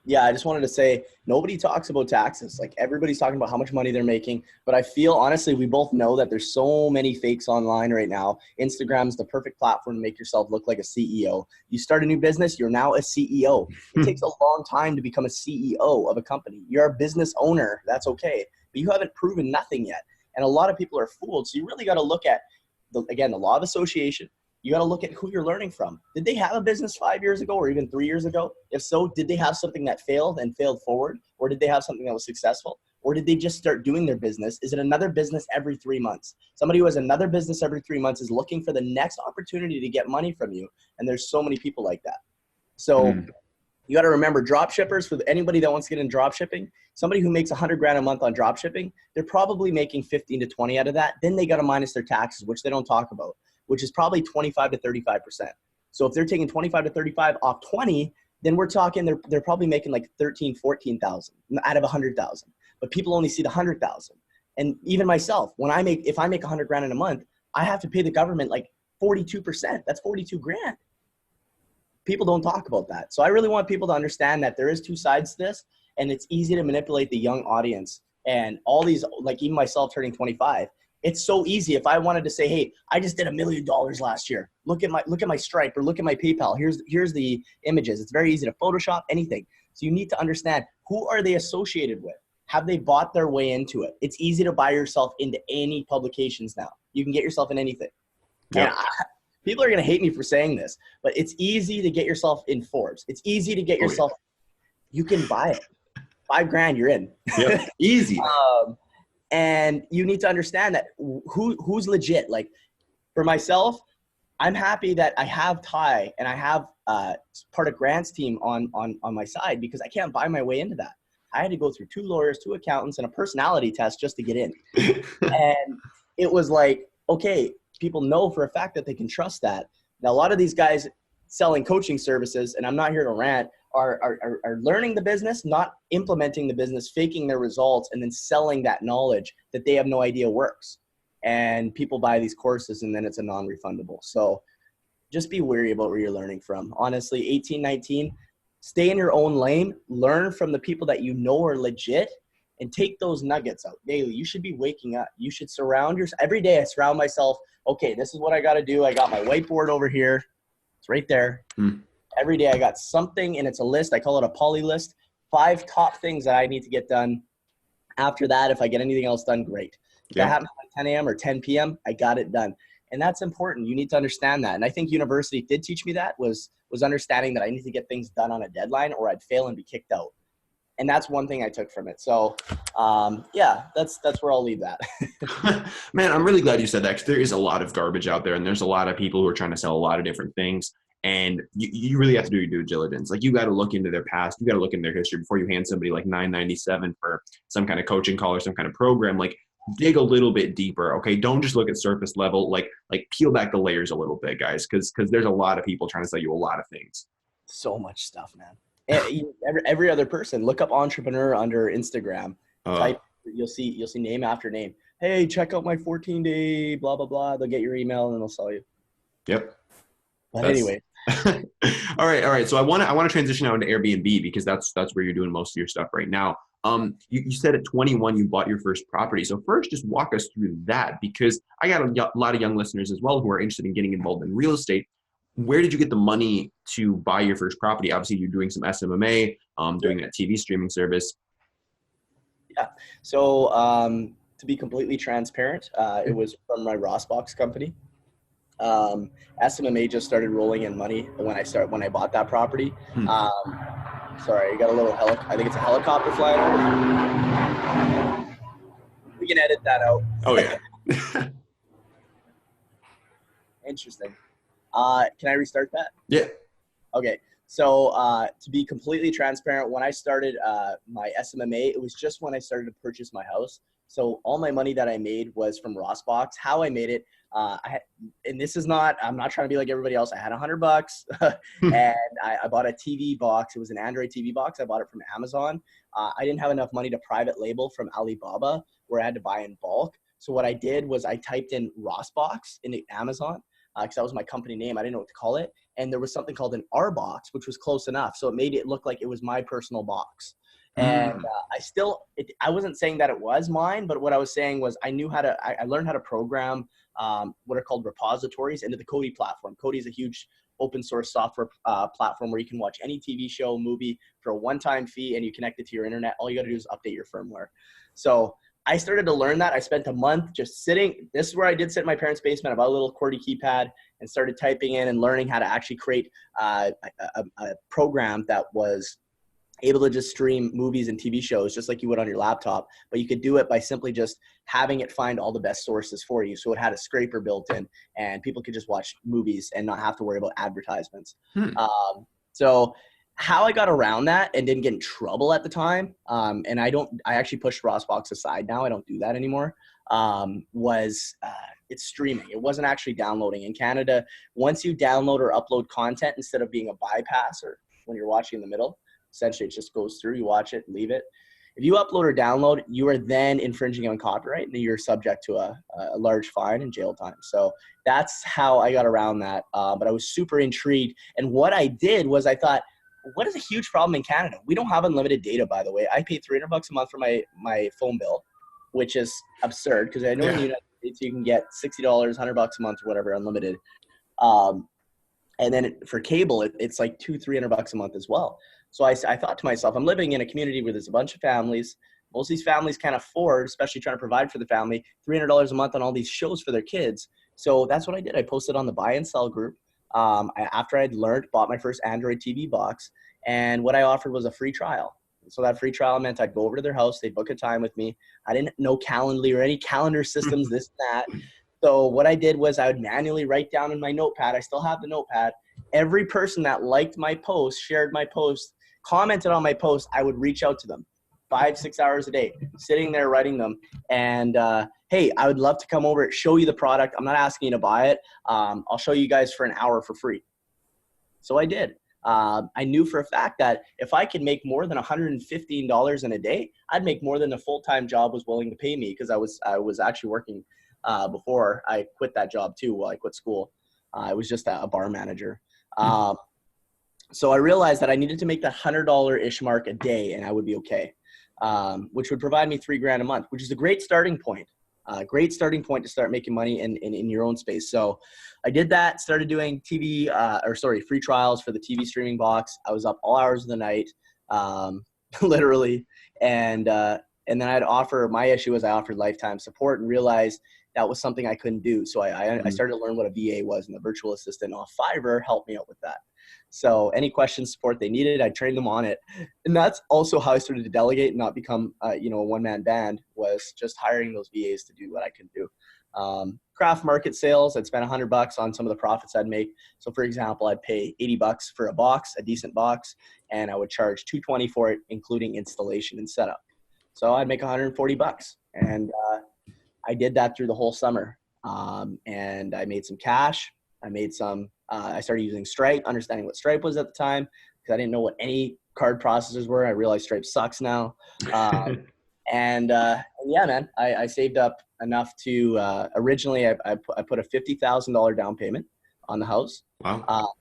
Speaker 1: Yeah, I just wanted to say nobody talks about taxes. Like everybody's talking about how much money they're making. But I feel, honestly, we both know that there's so many fakes online right now. Instagram's the perfect platform to make yourself look like a CEO. You start a new business, you're now a CEO. It takes a long time to become a CEO of a company. You're a business owner. That's okay. But you haven't proven nothing yet. And a lot of people are fooled. So you really got to look at, the law of association. You got to look at who you're learning from. Did they have a business 5 years ago or even 3 years ago? If so, did they have something that failed and failed forward? Or did they have something that was successful? Or did they just start doing their business? Is it another business every 3 months? Somebody who has another business every 3 months is looking for the next opportunity to get money from you. And there's so many people like that. So you got to remember, dropshippers, for anybody that wants to get in dropshipping, somebody who makes $100,000 a month on dropshipping, they're probably making 15 to 20 out of that. Then they got to minus their taxes, which they don't talk about, which is probably 25 to 35%. So if they're taking 25 to 35 off 20, then we're talking they're probably making like 13, 14,000 out of 100,000. But people only see the 100,000. And even myself, if I make $100,000 in a month, I have to pay the government like 42%. That's 42 grand. People don't talk about that. So I really want people to understand that there is two sides to this, and it's easy to manipulate the young audience. And all these, like even myself turning 25, it's so easy. If I wanted to say, hey, I just did $1 million last year. Look at my Stripe or look at my PayPal. Here's the images. It's very easy to Photoshop anything. So you need to understand, who are they associated with? Have they bought their way into it? It's easy to buy yourself into any publications now. You can get yourself in anything. Yep. And people are going to hate me for saying this, but it's easy to get yourself in Forbes. It's easy to get yourself. You can buy it. $5,000, you're in.
Speaker 2: Yeah, easy.
Speaker 1: And you need to understand that who's legit. Like for myself, I'm happy that I have Ty and I have part of Grant's team on my side, because I can't buy my way into that. I had to go through 2 lawyers, 2 accountants, and a personality test just to get in. And it was like, okay, people know for a fact that they can trust that. Now, a lot of these guys selling coaching services, and I'm not here to rant, are learning the business, not implementing the business, faking their results, and then selling that knowledge that they have no idea works. And people buy these courses, and then it's a non-refundable. So just be wary about where you're learning from. Honestly, 18, 19, stay in your own lane, learn from the people that you know are legit, and take those nuggets out daily. You should be waking up. You should surround yourself. Every day I surround myself. Okay, this is what I got to do. I got my whiteboard over here. It's right there. Every day I got something, and it's a list. I call it a poly list. 5 top things that I need to get done. After that, if I get anything else done, great. If that happens at 10 a.m. or 10 p.m., I got it done. And that's important. You need to understand that. And I think university did teach me that, was understanding that I need to get things done on a deadline or I'd fail and be kicked out. And that's one thing I took from it. So, that's where I'll leave that.
Speaker 2: Man, I'm really glad you said that, because there is a lot of garbage out there, and there's a lot of people who are trying to sell a lot of different things. And you really have to do your due diligence. Like, you got to look into their past. You got to look into their history before you hand somebody like $997 for some kind of coaching call or some kind of program. Like, dig a little bit deeper. Okay. Don't just look at surface level, like peel back the layers a little bit, guys. Cause there's a lot of people trying to sell you a lot of things.
Speaker 1: So much stuff, man. Every other person, look up entrepreneur under Instagram. Type, you'll see name after name. Hey, check out my 14-day blah, blah, blah. They'll get your email and they'll sell you.
Speaker 2: Yep.
Speaker 1: But anyway.
Speaker 2: All right. So I want to transition now into Airbnb, because that's where you're doing most of your stuff right now. You said at 21 you bought your first property. So first, just walk us through that, because I got a lot of young listeners as well who are interested in getting involved in real estate. Where did you get the money to buy your first property? Obviously, you're doing some SMMA, doing that TV streaming service.
Speaker 1: Yeah. So to be completely transparent, it was from my Rossbox company. SMMA just started rolling in money when I bought that property. Sorry, I got a little I think it's a helicopter flying over. We can edit that out.
Speaker 2: Oh yeah.
Speaker 1: Interesting. Can I restart that?
Speaker 2: Yeah.
Speaker 1: Okay. So to be completely transparent, when I started my SMMA, it was just when I started to purchase my house. So all my money that I made was from Rossbox. How I made it, and this is not, I'm not trying to be like everybody else. I had $100 and I bought a TV box. It was an Android TV box. I bought it from Amazon. I didn't have enough money to private label from Alibaba, where I had to buy in bulk. So what I did was I typed in Rossbox into Amazon, because that was my company name. I didn't know what to call it. And there was something called an R box, which was close enough. So it made it look like it was my personal box. And I wasn't saying that it was mine, but what I was saying was I learned how to program what are called repositories into the Kodi platform. Kodi is a huge open source software platform where you can watch any TV show, movie for a one-time fee, and you connect it to your internet. All you got to do is update your firmware. So I started to learn that. I spent a month just sitting. This is where I did sit in my parents' basement. I bought a little QWERTY keypad and started typing in and learning how to actually create a program that was able to just stream movies and TV shows just like you would on your laptop, but you could do it by simply just having it find all the best sources for you. So it had a scraper built in, and people could just watch movies and not have to worry about advertisements. So how I got around that and didn't get in trouble at the time, and I actually pushed Rossbox aside now. I don't do that anymore. It's streaming. It wasn't actually downloading. In Canada, once you download or upload content, instead of being a bypass or when you're watching in the middle, essentially it just goes through, you watch it, leave it. If you upload or download, you are then infringing on copyright, and you're subject to a large fine and jail time. So that's how I got around that. But I was super intrigued. And what I did was I thought, what is a huge problem in Canada? We don't have unlimited data, by the way. I pay $300 a month for my phone bill, which is absurd because I know in the United States you can get $60, $100 a month or whatever, unlimited. And then for cable, it's like $200-$300 a month as well. So I thought to myself, I'm living in a community where there's a bunch of families. Most of these families can't afford, especially trying to provide for the family, $300 a month on all these shows for their kids. So that's what I did. I posted on the buy and sell group. After I'd learned, bought my first Android TV box, and what I offered was a free trial. So that free trial meant I'd go over to their house, they'd book a time with me. I didn't know Calendly or any calendar systems, this and that. So what I did was I would manually write down in my notepad, I still have the notepad, every person that liked my post, shared my post, commented on my post, I would reach out to them 5-6 hours a day, sitting there writing them. And hey, I would love to come over, show you the product. I'm not asking you to buy it. I'll show you guys for an hour for free. So I did. I knew for a fact that if I could make more than $115 in a day, I'd make more than a full-time job was willing to pay me, because I was actually working before I quit that job too while I quit school. I was just a bar manager. So I realized that I needed to make that $100-ish mark a day and I would be okay, which would provide me $3,000 a month, which is a great starting point. Great starting point to start making money in your own space. So I did that, started doing free trials for the TV streaming box. I was up all hours of the night, literally. And then my issue was I offered lifetime support and realized that was something I couldn't do. So I started to learn what a VA was, and the virtual assistant off Fiverr helped me out with that. So any questions, support they needed, I trained them on it. And that's also how I started to delegate and not become, a one-man band, was just hiring those VAs to do what I could do. Craft market sales, I'd spend $100 on some of the profits I'd make. So for example, I'd pay $80 for a box, a decent box, and I would charge $220 for it, including installation and setup. So I'd make $140. And I did that through the whole summer. And I made some cash. I started using Stripe, understanding what Stripe was at the time, because I didn't know what any card processors were. I realized Stripe sucks now. And yeah, man, I saved up enough to, originally I put a $50,000 down payment on the house.
Speaker 2: Wow.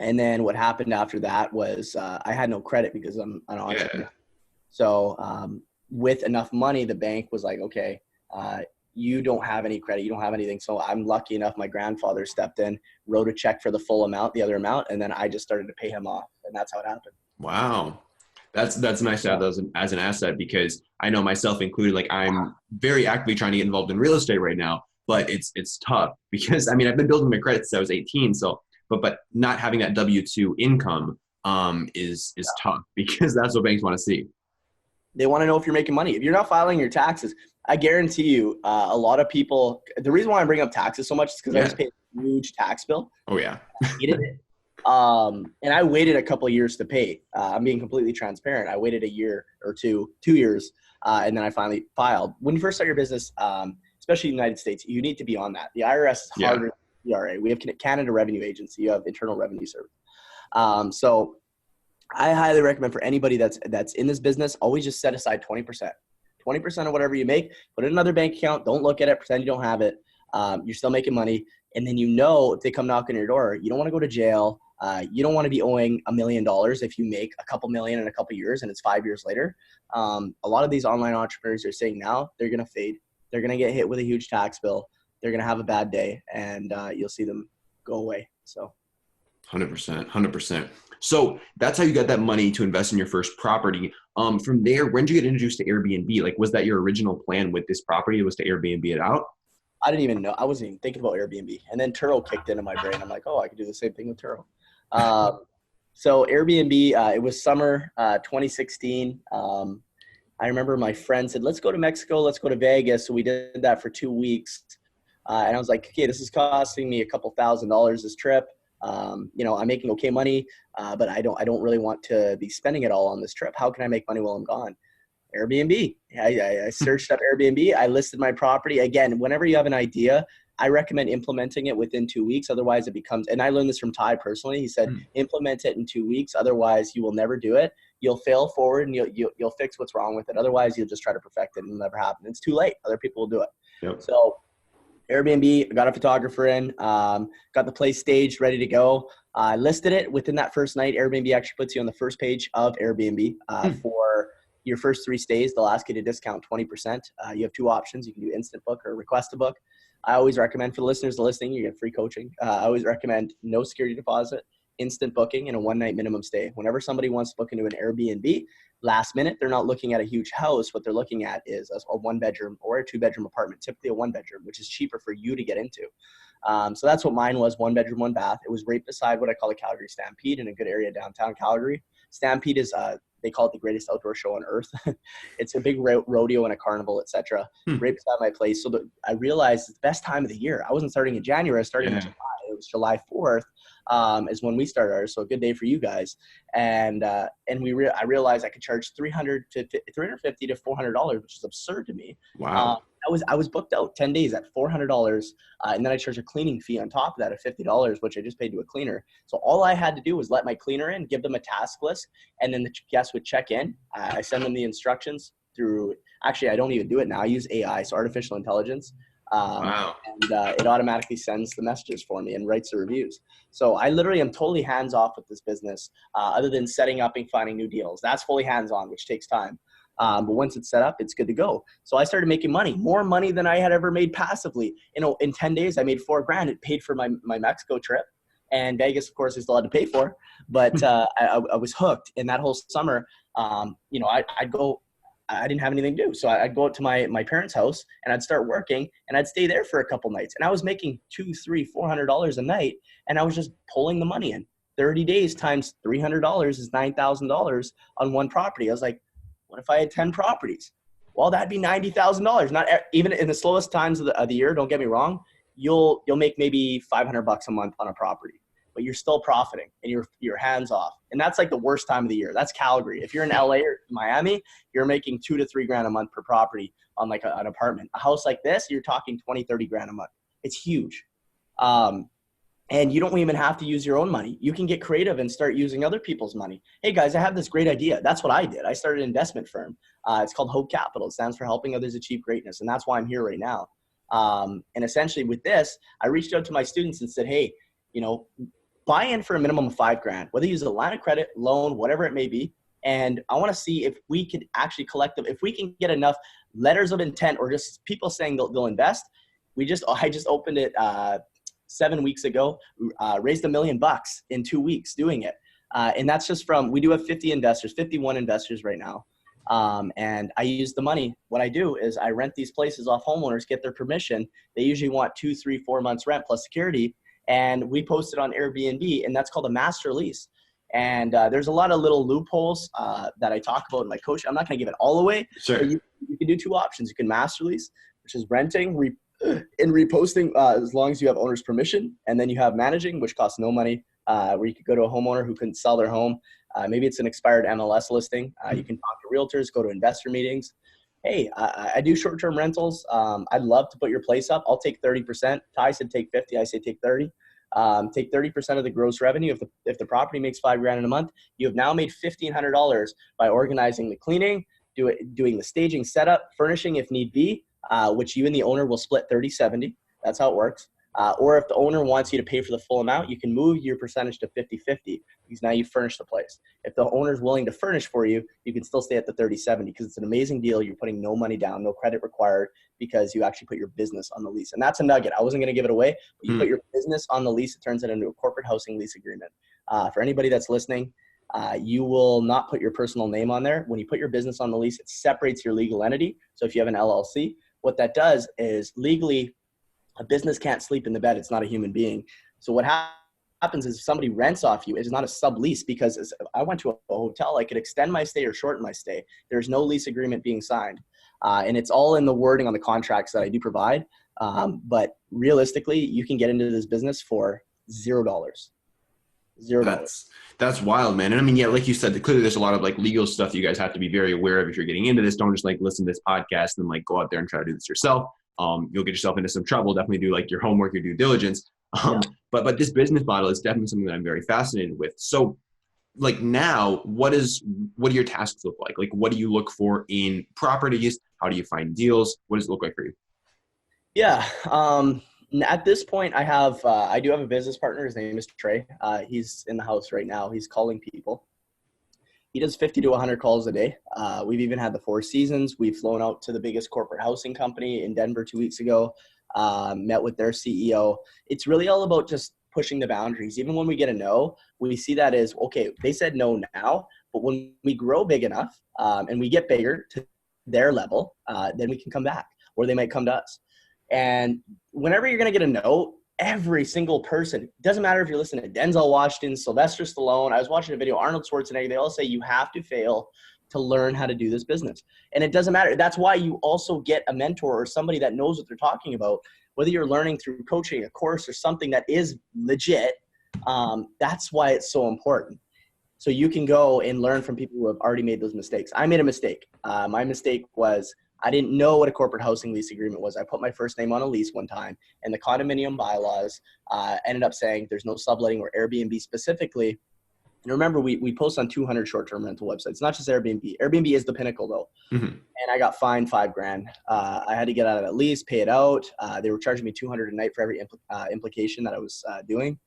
Speaker 1: And then what happened after that was I had no credit because I'm an entrepreneur.
Speaker 2: Yeah.
Speaker 1: So with enough money, the bank was like, okay, you don't have any credit, you don't have anything. So I'm lucky enough, my grandfather stepped in, wrote a check for the full amount, the other amount, and then I just started to pay him off, and that's how it happened.
Speaker 2: Wow. That's nice to have those as an asset, because I know myself included, like I'm very actively trying to get involved in real estate right now, but it's tough because I've been building my credit since I was 18. So, but not having that W-2 income is tough, because that's what banks want to see.
Speaker 1: They want to know if you're making money. If you're not filing your taxes, I guarantee you a lot of people, the reason why I bring up taxes so much is because I was paying a huge tax bill.
Speaker 2: Oh yeah.
Speaker 1: I hated it. And I waited a couple of years to pay. I'm being completely transparent. I waited a year or 2 years, and then I finally filed. When you first start your business, especially in the United States, you need to be on that. The IRS is harder than the CRA. We have Canada Revenue Agency. You have Internal Revenue Service. So I highly recommend for anybody that's in this business, always just set aside 20%. 20% of whatever you make, put it in another bank account. Don't look at it. Pretend you don't have it. You're still making money. And then if they come knock on your door, you don't want to go to jail. You don't want to be owing $1 million if you make a couple million in a couple years and it's 5 years later. A lot of these online entrepreneurs are saying now they're going to fade. They're going to get hit with a huge tax bill. They're going to have a bad day, and you'll see them go away. So
Speaker 2: 100%. So that's how you got that money to invest in your first property. From there, when did you get introduced to Airbnb? Like, was that your original plan with this property, was to Airbnb it out?
Speaker 1: I didn't even know. I wasn't even thinking about Airbnb. And then Turo kicked into my brain. I'm like, oh, I could do the same thing with Turo. So Airbnb, it was summer 2016. I remember my friend said, let's go to Mexico. Let's go to Vegas. So we did that for 2 weeks. And I was like, okay, this is costing me a couple $1,000s this trip. I'm making okay money, but I don't really want to be spending it all on this trip. How can I make money while I'm gone? Airbnb. I searched up Airbnb. I listed my property. Again, whenever you have an idea, I recommend implementing it within 2 weeks. Otherwise it becomes, and I learned this from Ty personally. He said, implement it in 2 weeks. Otherwise you will never do it. You'll fail forward and you'll fix what's wrong with it. Otherwise you'll just try to perfect it and it'll never happen. It's too late. Other people will do it.
Speaker 2: Yep.
Speaker 1: So Airbnb, got a photographer in, got the place staged, ready to go. I listed it within that first night. Airbnb actually puts you on the first page of Airbnb for your first 3 stays. They'll ask you to discount 20%. You have 2 options. You can do instant book or request a book. I always recommend, for the listeners listening, you get free coaching. I always recommend no security deposit, instant booking, and a 1-night minimum stay. Whenever somebody wants to book into an Airbnb, last minute, they're not looking at a huge house. What they're looking at is a 1-bedroom or a 2-bedroom apartment, typically a 1-bedroom, which is cheaper for you to get into. So that's what mine was, 1 bedroom, 1 bath. It was right beside what I call the Calgary Stampede in a good area downtown Calgary. Stampede is, they call it the greatest outdoor show on earth. It's a big rodeo and a carnival, etc. Right beside my place. So I realized it's the best time of the year. I wasn't starting in January, I was starting in July. It was July 4th is when we started ours. So a good day for you guys. And I realized I could charge $350 to $400, which is absurd to me.
Speaker 2: Wow.
Speaker 1: I was booked out 10 days at $400, and then I charged a cleaning fee on top of that of $50, which I just paid to a cleaner. So all I had to do was let my cleaner in, give them a task list, and then the guest would check in. I send them the instructions through. Actually, I don't even do it now. I use AI, so artificial intelligence.
Speaker 2: Wow.
Speaker 1: And it automatically sends the messages for me and writes the reviews. So I literally am totally hands off with this business, other than setting up and finding new deals. That's fully hands on, which takes time. But once it's set up, it's good to go. So I started making money, more money than I had ever made passively. In 10 days, I made $4,000. It paid for my Mexico trip, and Vegas, of course, I still had to pay for. But I was hooked. And that whole summer, I'd go. I didn't have anything to do. So I'd go out to my parents' house and I'd start working and I'd stay there for a couple nights. And I was making $200, $300, $400 a night. And I was just pulling the money in. 30 days times $300 is $9,000 on one property. I was like, what if I had 10 properties? Well, that'd be $90,000. Not even in the slowest times of the year. Don't get me wrong. You'll make maybe $500 a month on a property, but you're still profiting and you're hands off. And that's like the worst time of the year. That's Calgary. If you're in LA or Miami, you're making $2,000 to $3,000 a month per property on like an apartment. A house like this, you're talking $20,000, $30,000 a month. It's huge. And you don't even have to use your own money. You can get creative and start using other people's money. Hey guys, I have this great idea. That's what I did. I started an investment firm. It's called Hope Capital. It stands for Helping Others Achieve Greatness. And that's why I'm here right now. And essentially with this, I reached out to my students and said, hey, buy in for a minimum of $5,000, whether you use a line of credit, loan, whatever it may be. And I want to see if we could actually collect them. If we can get enough letters of intent or just people saying they'll invest. I just opened it 7 weeks ago, raised $1 million in 2 weeks doing it. And that's just we do have 51 investors right now. And I use the money. What I do is I rent these places off homeowners, get their permission. They usually want 2, 3, 4 months rent plus security. And we post it on Airbnb, and that's called a master lease. And there's a lot of little loopholes that I talk about in my coach. I'm not going to give it all away.
Speaker 2: Sure.
Speaker 1: You can do 2 options. You can master lease, which is renting and reposting as long as you have owner's permission. And then you have managing, which costs no money, where you could go to a homeowner who couldn't sell their home. Maybe it's an expired MLS listing. You can talk to realtors, go to investor meetings. Hey, I do short-term rentals. I'd love to put your place up. I'll take 30%. Ty said take 50. I say take 30. Take 30% of the gross revenue. If the property makes $5,000 in a month, you have now made $1,500 by organizing the cleaning, doing the staging setup, furnishing if need be, which you and the owner will split 30-70. That's how it works. Or if the owner wants you to pay for the full amount, you can move your percentage to 50-50 because now you furnish the place. If the owner is willing to furnish for you, you can still stay at the 30-70 because it's an amazing deal. You're putting no money down, no credit required because you actually put your business on the lease. And that's a nugget. I wasn't going to give it away, but you put your business on the lease. It turns it into a corporate housing lease agreement. For anybody that's listening, you will not put your personal name on there. When you put your business on the lease, it separates your legal entity. So if you have an LLC, what that does is legally, a business can't sleep in the bed. It's not a human being. So what happens is if somebody rents off you, it is not a sublease because if I went to a hotel, I could extend my stay or shorten my stay. There's no lease agreement being signed. And it's all in the wording on the contracts that I do provide. But realistically, you can get into this business for $0. $0.
Speaker 2: That's wild, man. And I mean, yeah, like you said, clearly there's a lot of like legal stuff you guys have to be very aware of if you're getting into this. Don't just like listen to this podcast and like go out there and try to do this yourself. you'll get yourself into some trouble. Definitely do like your homework, your due diligence.
Speaker 1: Yeah.
Speaker 2: But this business model is definitely something that I'm very fascinated with. So like now, what do your tasks look like? Like, what do you look for in properties? How do you find deals? What does it look like for you?
Speaker 1: Yeah. At this point, I do have a business partner. His name is Trey. He's in the house right now. He's calling people. He does 50 to 100 calls a day. We've even had the Four Seasons. We've flown out to the biggest corporate housing company in Denver 2 weeks ago, met with their CEO. It's really all about just pushing the boundaries. Even when we get a no, we see that as, okay, they said no now, but when we grow big enough and we get bigger to their level, then we can come back, or they might come to us. And whenever you're going to get a no, every single person, doesn't matter if you're listening to Denzel Washington, Sylvester Stallone, I was watching a video, Arnold Schwarzenegger, they all say you have to fail to learn how to do this business. And it doesn't matter. That's why you also get a mentor or somebody that knows what they're talking about, whether you're learning through coaching, a course, or something that is legit. That's why it's so important. So you can go and learn from people who have already made those mistakes. I made a mistake. My mistake was I didn't know what a corporate housing lease agreement was. I put my first name on a lease one time, and the condominium bylaws ended up saying there's no subletting, or Airbnb specifically. And remember, we post on 200 short-term rental websites, not just Airbnb. Airbnb is the pinnacle, though. Mm-hmm. And I got fined $5,000. I had to get out of that lease, pay it out. They were charging me $200 a night for every implication that I was doing.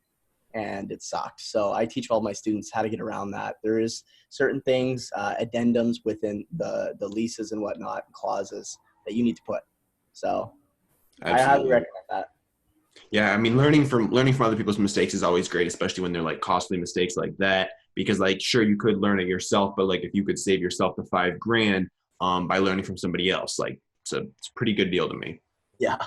Speaker 1: And it sucked. So I teach all my students how to get around that. There is certain things, addendums within the leases and whatnot, clauses that you need to put. So absolutely. I highly recommend that.
Speaker 2: Yeah, I mean, learning from other people's mistakes is always great, especially when they're like costly mistakes like that. Because like, sure, you could learn it yourself, but like if you could save yourself the $5,000 by learning from somebody else, like it's a pretty good deal to me.
Speaker 1: Yeah.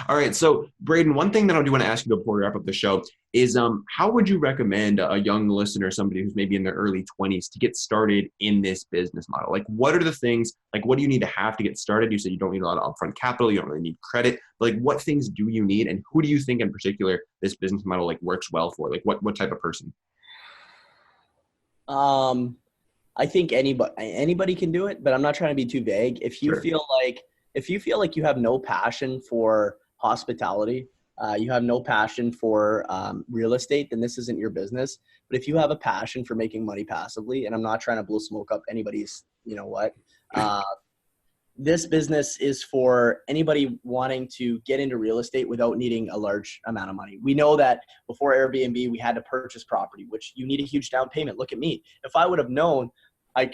Speaker 2: All right. So Braydon, one thing that I do want to ask you before we wrap up the show is how would you recommend a young listener, somebody who's maybe in their early 20s, to get started in this business model? Like, what are the things, like, what do you need to have to get started? You said you don't need a lot of upfront capital. You don't really need credit. But like, what things do you need? And who do you think in particular this business model like works well for? Like what type of person?
Speaker 1: I think anybody can do it, but I'm not trying to be too vague. If you feel like you have no passion for hospitality, you have no passion for real estate, then this isn't your business. But if you have a passion for making money passively, and I'm not trying to blow smoke up anybody's, this business is for anybody wanting to get into real estate without needing a large amount of money. We know that before Airbnb, we had to purchase property, which you need a huge down payment. Look at me. If I would have known I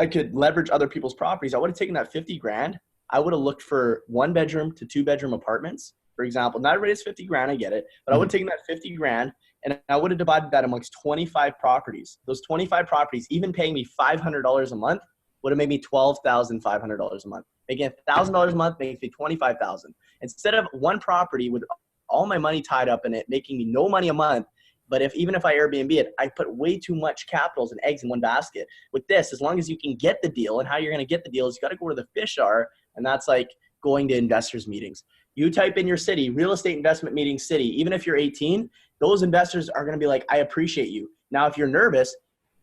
Speaker 1: could leverage other people's properties, I would have taken that $50,000. I would have looked for 1-bedroom to 2-bedroom apartments, for example. Not everybody has $50,000, I get it, but I would have taken that $50,000 and I would have divided that amongst 25 properties. Those 25 properties, even paying me $500 a month, would have made me $12,500 a month. Making $1,000 a month makes me $25,000. Instead of one property with all my money tied up in it, making me no money a month. But even if I Airbnb it, I put way too much capitals and eggs in one basket. With this, as long as you can get the deal, and how you're going to get the deal is you got to go where the fish are, and that's like going to investors meetings. You type in your city, real estate investment meeting city. Even if you're 18, those investors are going to be like, I appreciate you. Now, if you're nervous,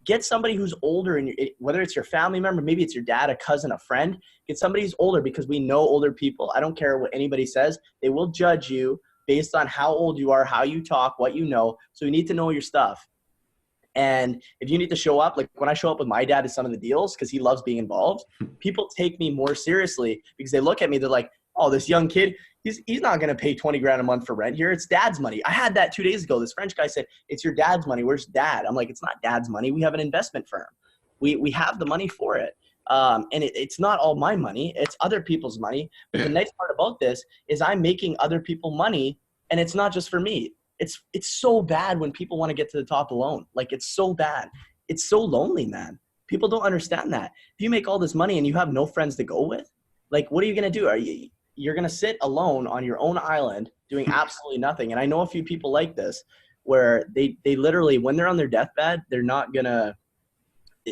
Speaker 1: get somebody who's older, whether it's your family member, maybe it's your dad, a cousin, a friend. Get somebody who's older, because we know older people, I don't care what anybody says, they will judge you based on how old you are, how you talk, what you know. So you need to know your stuff. And if you need to show up, like when I show up with my dad to some of the deals, because he loves being involved, people take me more seriously because they look at me, they're like, oh, this young kid, he's not going to pay $20,000 a month for rent here. It's dad's money. I had that 2 days ago. This French guy said, it's your dad's money. Where's dad? I'm like, it's not dad's money. We have an investment firm. We have the money for it. And it's not all my money. It's other people's money. But the nice part about this is I'm making other people money, and it's not just for me. It's so bad when people want to get to the top alone. Like, it's so bad. It's so lonely, man. People don't understand that. If you make all this money and you have no friends to go with, like, what are you going to do? You're going to sit alone on your own island doing absolutely nothing. And I know a few people like this where they literally, when they're on their deathbed, they're not going to,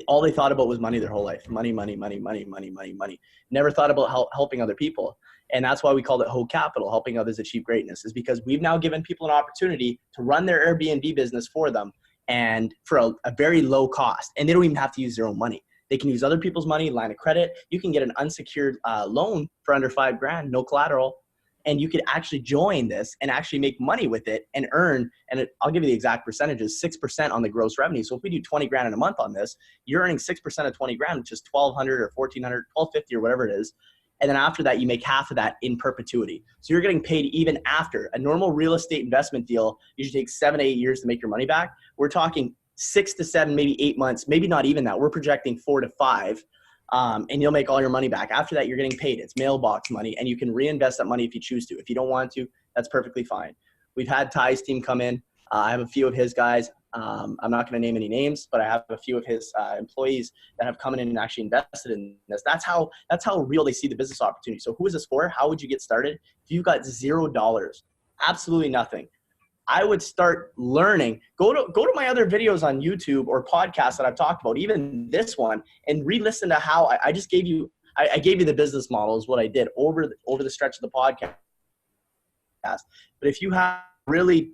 Speaker 1: all they thought about was money their whole life. Money, money, money, money, money, money, money. Never thought about helping other people. And that's why we called it Ho Capital, helping others achieve greatness, is because we've now given people an opportunity to run their Airbnb business for them, and for a very low cost. And they don't even have to use their own money. They can use other people's money, line of credit. You can get an unsecured loan for under $5,000, no collateral. And you could actually join this and actually make money with it and earn, and I'll give you the exact percentages, 6% on the gross revenue. So if we do 20 grand in a month on this, you're earning 6% of 20 grand, which is 1,200 or 1,400, 1,250 or whatever it is. And then after that, you make half of that in perpetuity. So you're getting paid even after. A normal real estate investment deal usually takes 7 to 8 years to make your money back. We're talking 6 to 7, maybe 8 months, maybe not even that. We're projecting 4 to 5. And you'll make all your money back. After that, you're getting paid. It's mailbox money, and you can reinvest that money if you choose to. If you don't want to, that's perfectly fine. We've had Ty's team come in. I have a few of his guys. I'm not going to name any names, but I have a few of his employees that have come in and actually invested in this. That's how real they see the business opportunity. So who is this for? How would you get started? If you've got $0, absolutely nothing, I would start learning. Go to my other videos on YouTube or podcasts that I've talked about, even this one, and re-listen to how I just gave you. I gave you the business model is what I did over the stretch of the podcast. But if you have really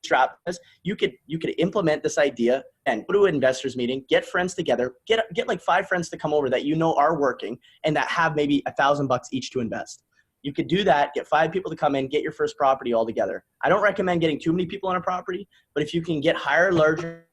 Speaker 1: strap this, you could implement this idea and go to an investors meeting, get friends together, get like 5 friends to come over that you know are working and that have maybe $1,000 each to invest. You could do that, get 5 people to come in, get your first property all together. I don't recommend getting too many people on a property, but if you can get higher, larger,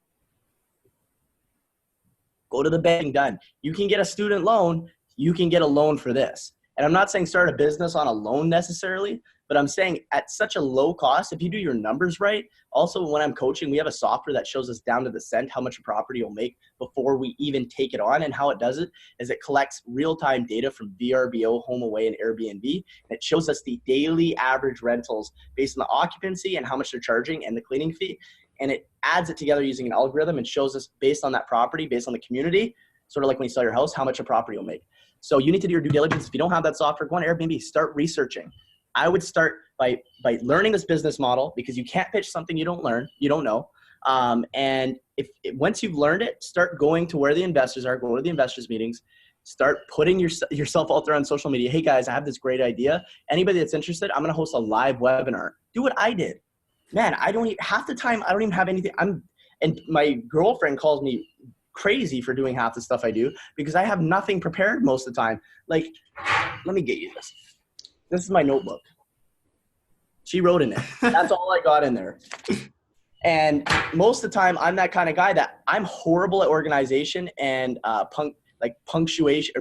Speaker 1: go to the bank, done. You can get a student loan, you can get a loan for this. And I'm not saying start a business on a loan necessarily, but I'm saying at such a low cost, if you do your numbers right. Also, when I'm coaching, we have a software that shows us down to the cent how much a property will make before we even take it on. And how it does it is it collects real-time data from VRBO, HomeAway, and Airbnb. And it shows us the daily average rentals based on the occupancy and how much they're charging and the cleaning fee. And it adds it together using an algorithm and shows us based on that property, based on the community, sort of like when you sell your house, how much a property will make. So you need to do your due diligence. If you don't have that software, go on Airbnb, start researching. I would start by learning this business model, because you can't pitch something you don't learn, you don't know. And once you've learned it, start going to where the investors are, go to the investors meetings, start putting yourself out there on social media. Hey guys, I have this great idea. Anybody that's interested, I'm going to host a live webinar. Do what I did. Man, half the time, I don't even have anything. And my girlfriend calls me crazy for doing half the stuff I do because I have nothing prepared most of the time. Like, let me get you this. This is my notebook. She wrote in it. That's all I got in there. And most of the time, I'm that kind of guy that I'm horrible at organization and punctuality.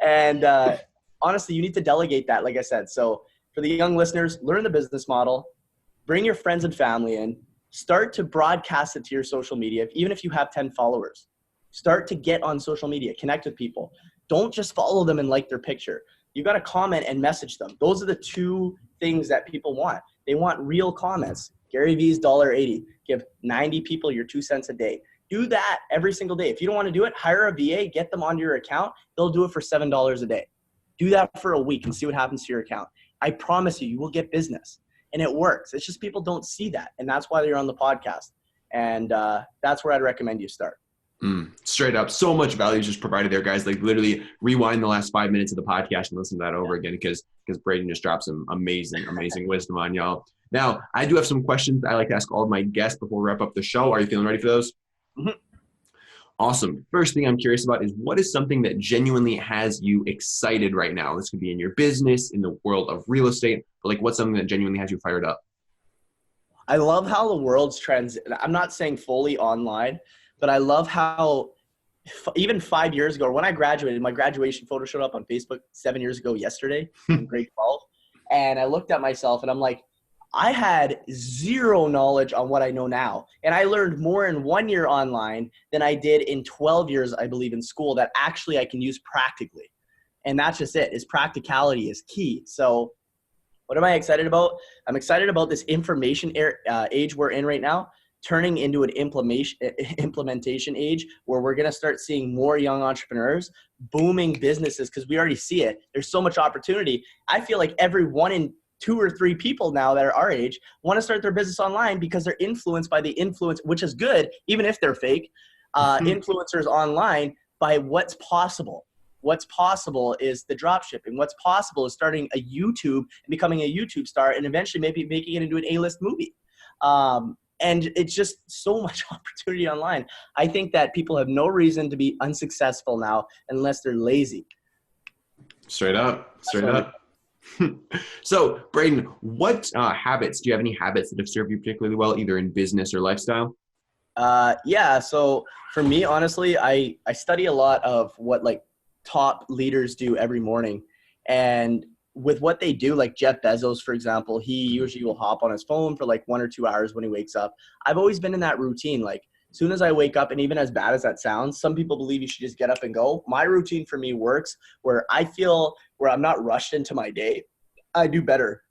Speaker 1: And honestly, you need to delegate that, like I said. So for the young listeners, learn the business model, bring your friends and family in, start to broadcast it to your social media, even if you have 10 followers. Start to get on social media, connect with people. Don't just follow them and like their picture. You got to comment and message them. Those are the 2 things that people want. They want real comments. Gary V's $1.80. Give 90 people your 2 cents a day. Do that every single day. If you don't want to do it, hire a VA, get them onto your account. They'll do it for $7 a day. Do that for a week and see what happens to your account. I promise you, you will get business. And it works. It's just people don't see that. And that's why you're on the podcast. And that's where I'd recommend you start.
Speaker 2: Straight up. So much value just provided there, guys. Like literally rewind the last 5 minutes of the podcast and listen to that over again because Braydon just dropped some amazing wisdom on y'all. Now, I do have some questions I like to ask all of my guests before we wrap up the show. Are you feeling ready for those? Mm-hmm. Awesome. First thing I'm curious about is what is something that genuinely has you excited right now? This could be in your business, in the world of real estate, but like what's something that genuinely has you fired up?
Speaker 1: I love how the world's I'm not saying fully online, but I love how even 5 years ago, when I graduated, my graduation photo showed up on Facebook 7 years ago yesterday in grade 12. And I looked at myself and I'm like, I had zero knowledge on what I know now. And I learned more in 1 year online than I did in 12 years, I believe, in school that actually I can use practically. And that's just it, is practicality is key. So what am I excited about? I'm excited about this information age we're in right now, turning into an implementation age where we're going to start seeing more young entrepreneurs, booming businesses, because we already see it. There's so much opportunity. I feel like every 1 in 2 or 3 people now that are our age want to start their business online because they're influenced by the influence, which is good, even if they're fake, influencers online by what's possible. What's possible is the drop shipping. What's possible is starting a YouTube and becoming a YouTube star and eventually maybe making it into an A-list movie. And it's just so much opportunity online. I think that people have no reason to be unsuccessful now unless they're lazy.
Speaker 2: Straight up. So, Braydon, what habits, do you have any habits that have served you particularly well, either in business or lifestyle?
Speaker 1: Yeah. So for me, honestly, I study a lot of what like top leaders do every morning. And with what they do, like Jeff Bezos, for example, he usually will hop on his phone for like 1 or 2 hours when he wakes up. I've always been in that routine. Like as soon as I wake up, and even as bad as that sounds, some people believe you should just get up and go. My routine for me works where I feel where I'm not rushed into my day. I do better.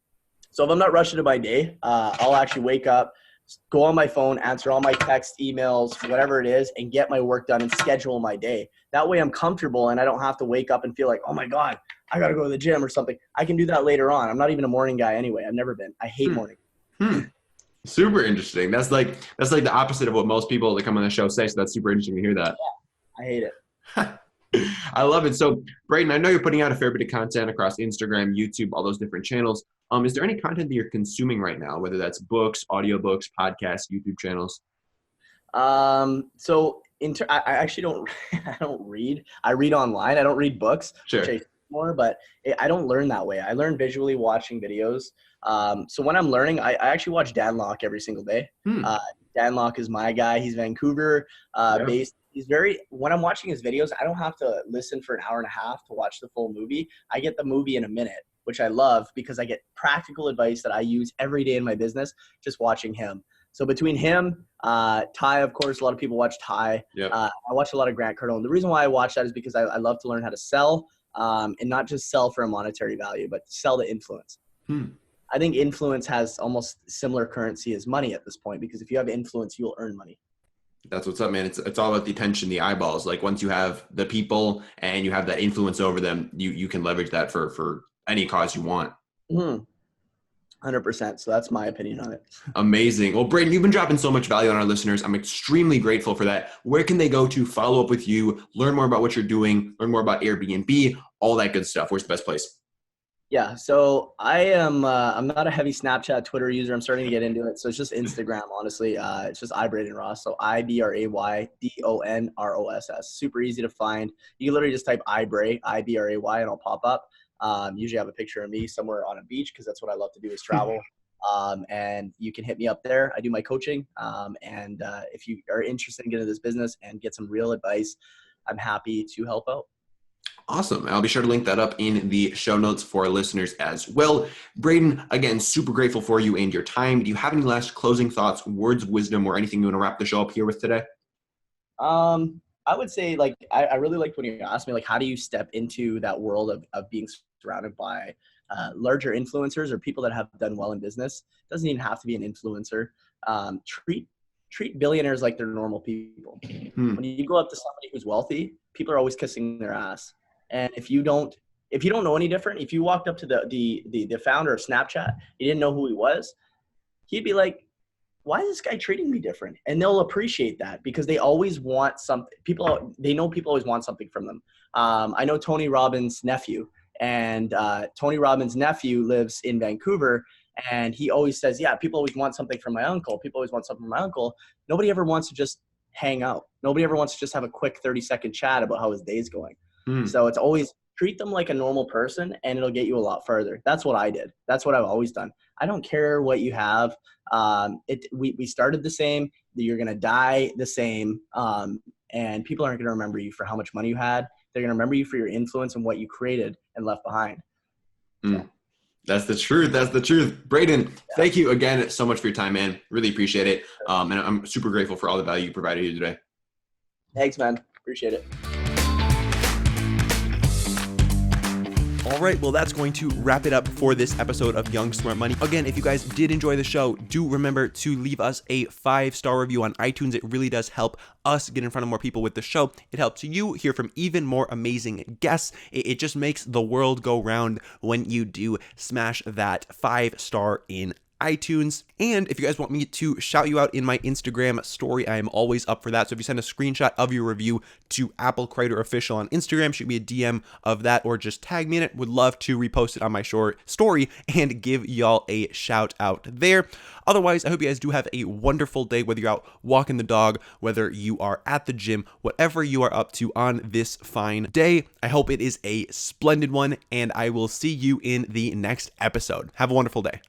Speaker 1: So if I'm not rushed into my day, I'll actually wake up, go on my phone, answer all my text, emails, whatever it is, and get my work done and schedule my day. That way I'm comfortable and I don't have to wake up and feel like, oh my God, I got to go to the gym or something. I can do that later on. I'm not even a morning guy anyway. I've never been. I hate morning.
Speaker 2: Super interesting. That's like the opposite of what most people that come on the show say. So that's super interesting to hear that.
Speaker 1: Yeah, I hate it.
Speaker 2: I love it. So, Braydon, I know you're putting out a fair bit of content across Instagram, YouTube, all those different channels. Is there any content that you're consuming right now, whether that's books, audiobooks, podcasts, YouTube channels?
Speaker 1: So I actually don't I don't read. I read online. I don't read books.
Speaker 2: Sure.
Speaker 1: Which I more, but I don't learn that way. I learn visually watching videos. So when I'm learning, I actually watch Dan Lok every single day. Dan Lok is my guy. He's Vancouver based. When I'm watching his videos, I don't have to listen for an hour and a half to watch the full movie. I get the movie in a minute, which I love because I get practical advice that I use every day in my business just watching him. So between him, Ty, of course, a lot of people watch Ty.
Speaker 2: Yep.
Speaker 1: I watch a lot of Grant Cardone. The reason why I watch that is because I love to learn how to sell and not just sell for a monetary value, but sell the influence. I think influence has almost similar currency as money at this point, because if you have influence, you'll earn money.
Speaker 2: That's what's up, man. It's all about the attention, the eyeballs. Like once you have the people and you have that influence over them, you can leverage that for any cause you want.
Speaker 1: 100%. So that's my opinion on it.
Speaker 2: Amazing. Well, Braydon, you've been dropping so much value on our listeners. I'm extremely grateful for that. Where can they go to follow up with you, learn more about what you're doing, learn more about Airbnb, all that good stuff? Where's the best place?
Speaker 1: Yeah, so I'm not a heavy Snapchat, Twitter user. I'm starting to get into it. So it's just Instagram, honestly. It's just Braydon Ross. So IBRAYDONROSS. Super easy to find. You can literally just type IBRAY, IBRAY, and it'll pop up. Usually I have a picture of me somewhere on a beach because that's what I love to do is travel. And you can hit me up there. I do my coaching. And if you are interested in getting into this business and get some real advice, I'm happy to help out.
Speaker 2: Awesome. I'll be sure to link that up in the show notes for our listeners as well. Braydon, again, super grateful for you and your time. Do you have any last closing thoughts, words of wisdom, or anything you want to wrap the show up here with today?
Speaker 1: I would say, like, I really liked when you asked me, like, how do you step into that world of being surrounded by larger influencers or people that have done well in business? It doesn't even have to be an influencer. Treat billionaires like they're normal people. When you go up to somebody who's wealthy, people are always kissing their ass. And if you don't know any different, if you walked up to the founder of Snapchat, you didn't know who he was, he'd be like, why is this guy treating me different? And they'll appreciate that because they always want something. They know people always want something from them. I know Tony Robbins' nephew, and Tony Robbins' nephew lives in Vancouver, and he always says, yeah, people always want something from my uncle. People always want something from my uncle. Nobody ever wants to just hang out. Nobody ever wants to just have a quick 30-second chat about how his day's going. So it's always treat them like a normal person and it'll get you a lot further. That's what I did. That's what I've always done. I don't care what you have. We started the same. You're going to die the same. And people aren't going to remember you for how much money you had. They're going to remember you for your influence and what you created and left behind. So.
Speaker 2: That's the truth. That's the truth. Braydon, thank you again so much for your time, man. Really appreciate it. And I'm super grateful for all the value you provided here today.
Speaker 1: Thanks, man. Appreciate it.
Speaker 3: All right, well, that's going to wrap it up for this episode of Young Smart Money. Again, if you guys did enjoy the show, do remember to leave us a 5-star review on iTunes. It really does help us get in front of more people with the show. It helps you hear from even more amazing guests. It just makes the world go round when you do smash that 5-star in iTunes. And if you guys want me to shout you out in my Instagram story, I am always up for that. So if you send a screenshot of your review to Apple Creator Official on Instagram, shoot me a DM of that or just tag me in it. Would love to repost it on my short story and give y'all a shout out there. Otherwise, I hope you guys do have a wonderful day, whether you're out walking the dog, whether you are at the gym, whatever you are up to on this fine day. I hope it is a splendid one, and I will see you in the next episode. Have a wonderful day.